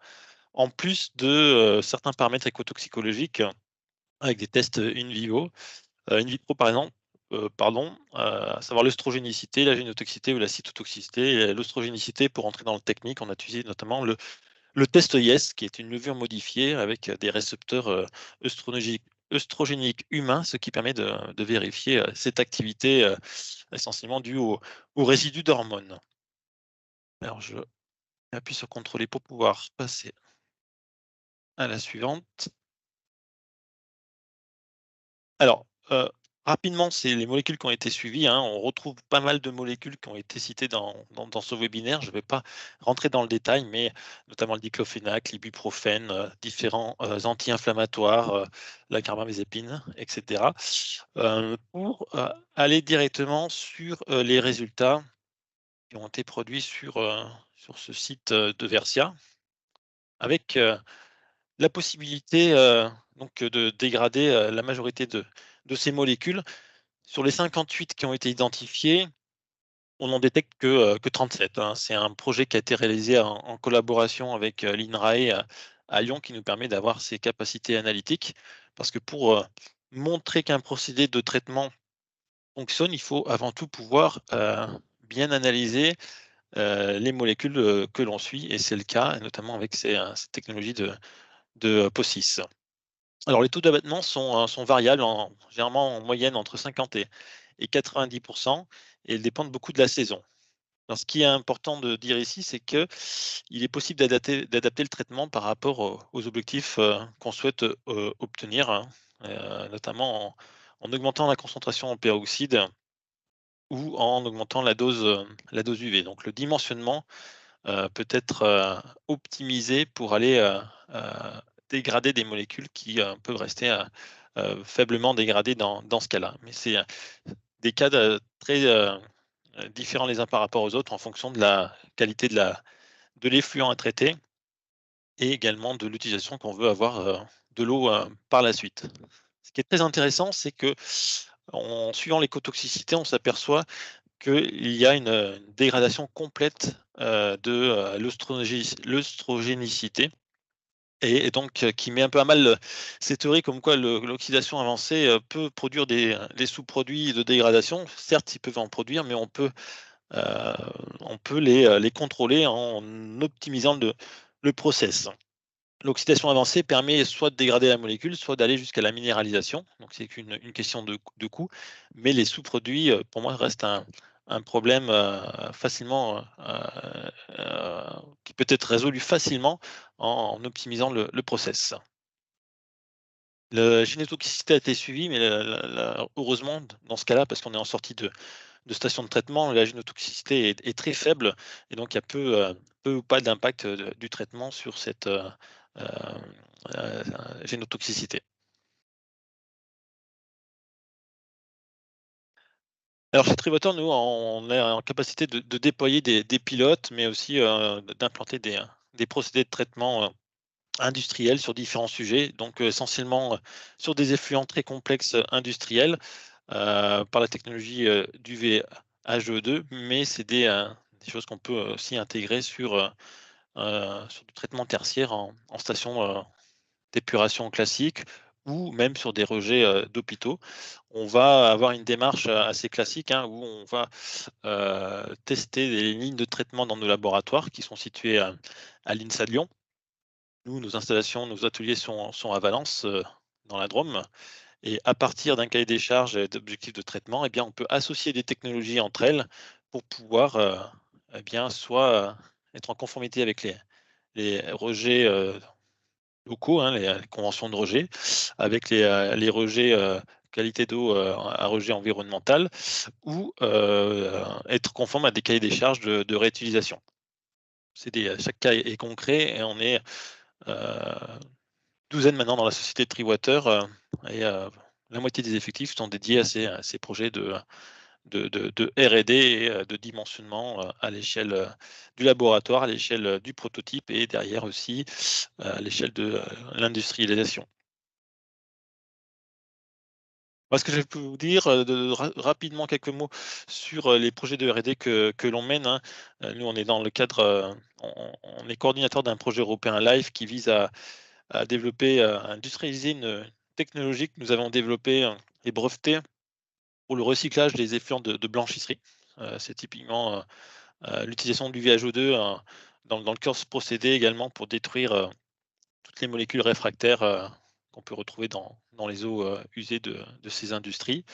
en plus de certains paramètres écotoxicologiques avec des tests in vivo, in vitro par exemple, à savoir l'œstrogénicité, la génotoxicité ou la cytotoxicité. L'œstrogénicité, pour entrer dans le technique, on a utilisé notamment le test YES, qui est une levure modifiée avec des récepteurs œstrogéniques humains, ce qui permet de vérifier cette activité essentiellement due aux résidus d'hormones. Alors, je appuie sur contrôler pour pouvoir passer à la suivante. Alors, rapidement, c'est les molécules qui ont été suivies, hein. On retrouve pas mal de molécules qui ont été citées dans ce webinaire. Je ne vais pas rentrer dans le détail, mais notamment le diclofénac, l'ibuprofène, différents anti-inflammatoires, la carbamazépine, etc. Pour aller directement sur les résultats qui ont été produits sur ce site de Versia, avec la possibilité donc de dégrader la majorité de ces molécules. Sur les 58 qui ont été identifiées, on n'en détecte que 37, hein. C'est un projet qui a été réalisé en collaboration avec l'INRAE à Lyon, qui nous permet d'avoir ces capacités analytiques. Parce que pour montrer qu'un procédé de traitement fonctionne, il faut avant tout pouvoir bien analyser les molécules que l'on suit, et c'est le cas, notamment avec cette technologie de POSIS. Alors, les taux d'abattement sont variables, généralement en moyenne entre 50 et 90%, et ils dépendent beaucoup de la saison. Alors, ce qui est important de dire ici, c'est qu'il est possible d'adapter le traitement par rapport aux objectifs qu'on souhaite obtenir, hein, notamment en augmentant la concentration en peroxyde ou en augmentant la dose UV. Donc, le dimensionnement peut être optimisé pour aller dégrader des molécules qui peuvent rester faiblement dégradées dans ce cas-là. Mais c'est des cas très différents les uns par rapport aux autres en fonction de la qualité de l'effluent à traiter et également de l'utilisation qu'on veut avoir de l'eau par la suite. Ce qui est très intéressant, c'est que en suivant l'écotoxicité, on s'aperçoit qu'il y a une dégradation complète de l'œstrogénicité, et donc qui met un peu à mal ces théories comme quoi l'oxydation avancée peut produire des sous-produits de dégradation. Certes, ils peuvent en produire, mais on peut les contrôler en optimisant le process. L'oxydation avancée permet soit de dégrader la molécule, soit d'aller jusqu'à la minéralisation. Donc, c'est qu'une question de coût. Mais les sous-produits, pour moi, restent un problème facilement qui peut être résolu facilement en optimisant le process. La génotoxicité a été suivie, mais heureusement, dans ce cas-là, parce qu'on est en sortie de station de traitement, la génotoxicité est très faible, et donc il y a peu ou pas d'impact du traitement sur cette génotoxicité. Alors, chez Trivator, nous, on est en capacité de déployer des pilotes, mais aussi d'implanter des procédés de traitement industriels sur différents sujets, donc essentiellement sur des effluents très complexes industriels par la technologie d'UV HE2, mais c'est des choses qu'on peut aussi intégrer sur du traitement tertiaire en station d'épuration classique, ou même sur des rejets d'hôpitaux. On va avoir une démarche assez classique, hein, où on va tester des lignes de traitement dans nos laboratoires qui sont situés à l'INSA de Lyon. Nous, nos installations, nos ateliers sont à Valence, dans la Drôme. Et à partir d'un cahier des charges et d'objectifs de traitement, eh bien, on peut associer des technologies entre elles pour pouvoir eh bien, soit être en conformité avec les rejets locaux, hein, les conventions de rejet, avec les rejets qualité d'eau à rejet environnemental, ou être conforme à des cahiers des charges de réutilisation. Chaque cas est concret et on est douzaine maintenant dans la société de Treewater et la moitié des effectifs sont dédiés à ces projets de R&D et de dimensionnement à l'échelle du laboratoire, à l'échelle du prototype et derrière aussi à l'échelle de l'industrialisation. Moi, ce que je peux vous dire, rapidement quelques mots sur les projets de R&D que l'on mène, hein. Nous, on est dans le cadre, on est coordinateur d'un projet européen LIFE qui vise à développer, à industrialiser une technologie que nous avons développée et brevetée pour le recyclage des effluents de blanchisserie. C'est typiquement l'utilisation du VHO2 dans le cœur de ce procédé également pour détruire toutes les molécules réfractaires qu'on peut retrouver dans les eaux usées de ces industries.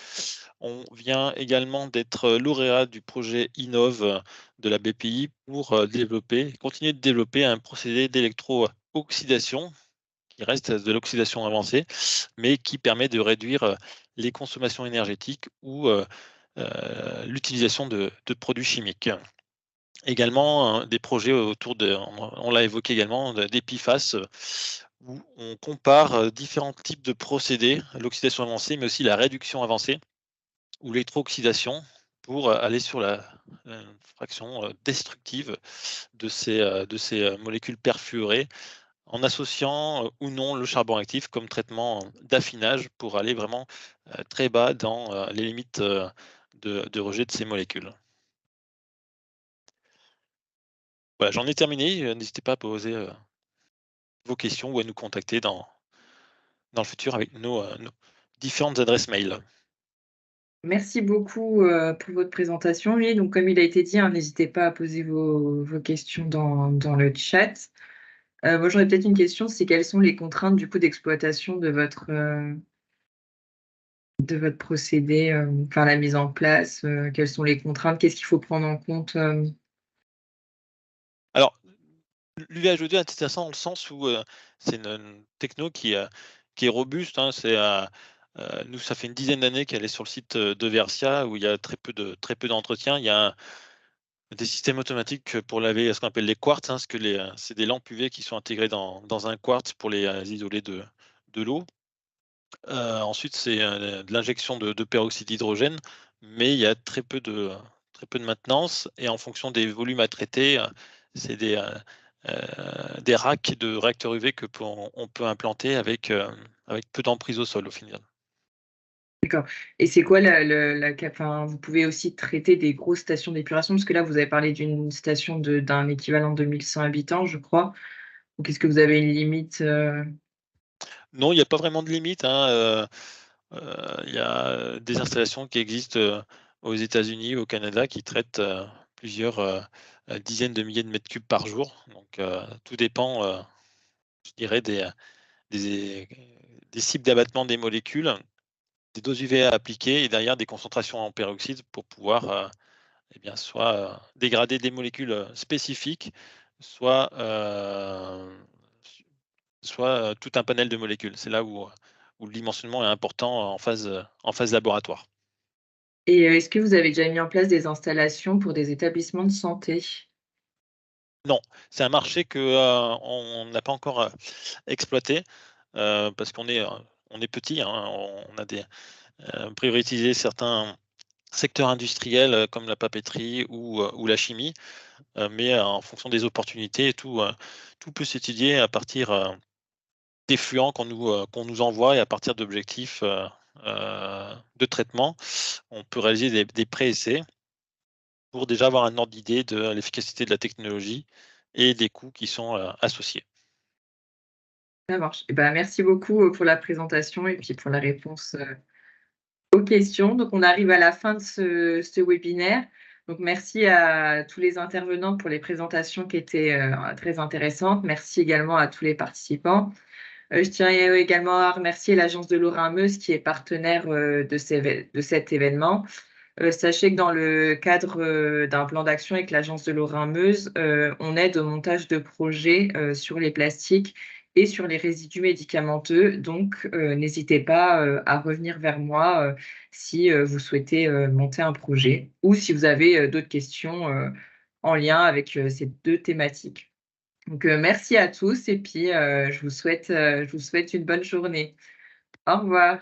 On vient également d'être lauréat du projet Innov de la BPI pour continuer de développer un procédé d'électro-oxydation qui reste de l'oxydation avancée, mais qui permet de réduire les consommations énergétiques ou l'utilisation de produits chimiques. Également, des projets autour on l'a évoqué également, des PFAS, où on compare différents types de procédés, l'oxydation avancée, mais aussi la réduction avancée ou l'électro-oxydation, pour aller sur la fraction destructive de ces molécules perfluorées, en associant ou non le charbon actif comme traitement d'affinage pour aller vraiment très bas dans les limites de rejet de ces molécules. Voilà, j'en ai terminé. N'hésitez pas à poser vos questions ou à nous contacter dans le futur avec nos différentes adresses mail. Merci beaucoup pour votre présentation. Oui, donc comme il a été dit, hein, n'hésitez pas à poser vos questions dans le chat. Moi, j'aurais peut-être une question, c'est quelles sont les contraintes du coup d'exploitation de votre procédé, enfin la mise en place, quelles sont les contraintes, qu'est-ce qu'il faut prendre en compte Alors, l'UVHO2 est intéressant dans le sens où c'est une techno qui est robuste, hein. Nous, ça fait une dizaine d'années qu'elle est sur le site de Versia, où il y a très peu d'entretien. Il y a des systèmes automatiques pour laver ce qu'on appelle les quartz, hein, c'est des lampes UV qui sont intégrées dans un quartz pour les isoler de l'eau. Ensuite, c'est de l'injection de peroxyde d'hydrogène, mais il y a très peu de maintenance et en fonction des volumes à traiter, c'est des racks de réacteurs UV on peut implanter avec peu d'emprise au sol au final. D'accord. Et c'est quoi enfin, vous pouvez aussi traiter des grosses stations d'épuration, parce que là, vous avez parlé d'une station d'un équivalent de 1100 habitants, je crois. Donc, est-ce que vous avez une limite Non, il n'y a pas vraiment de limite, hein. Il y a des installations qui existent aux États-Unis, au Canada, qui traitent plusieurs dizaines de milliers de mètres cubes par jour. Donc, tout dépend, je dirais, des cibles d'abattement des molécules, des doses UV à appliquer et derrière des concentrations en peroxyde pour pouvoir eh bien, soit dégrader des molécules spécifiques, soit tout un panel de molécules. C'est là où le dimensionnement est important en phase laboratoire. Et est-ce que vous avez déjà mis en place des installations pour des établissements de santé? Non, c'est un marché que on n'a pas encore exploité parce qu'on est petit, hein, on a prioritisé certains secteurs industriels comme la papeterie ou la chimie, mais en fonction des opportunités, tout peut s'étudier à partir d'effluents qu'on nous envoie et à partir d'objectifs de traitement. On peut réaliser des pré-essais pour déjà avoir un ordre d'idée de l'efficacité de la technologie et des coûts qui sont associés. Ça marche. Eh ben, merci beaucoup pour la présentation et puis pour la réponse aux questions. Donc, on arrive à la fin de ce webinaire. Donc, merci à tous les intervenants pour les présentations qui étaient très intéressantes. Merci également à tous les participants. Je tiens également à remercier l'Agence de Lorrain-Meuse qui est partenaire de cet événement. Sachez que dans le cadre d'un plan d'action avec l'Agence de Lorrain-Meuse, on aide au montage de projets sur les plastiques et sur les résidus médicamenteux. Donc, n'hésitez pas à revenir vers moi si vous souhaitez monter un projet ou si vous avez d'autres questions en lien avec ces deux thématiques. Donc, merci à tous et puis je vous souhaite une bonne journée. Au revoir.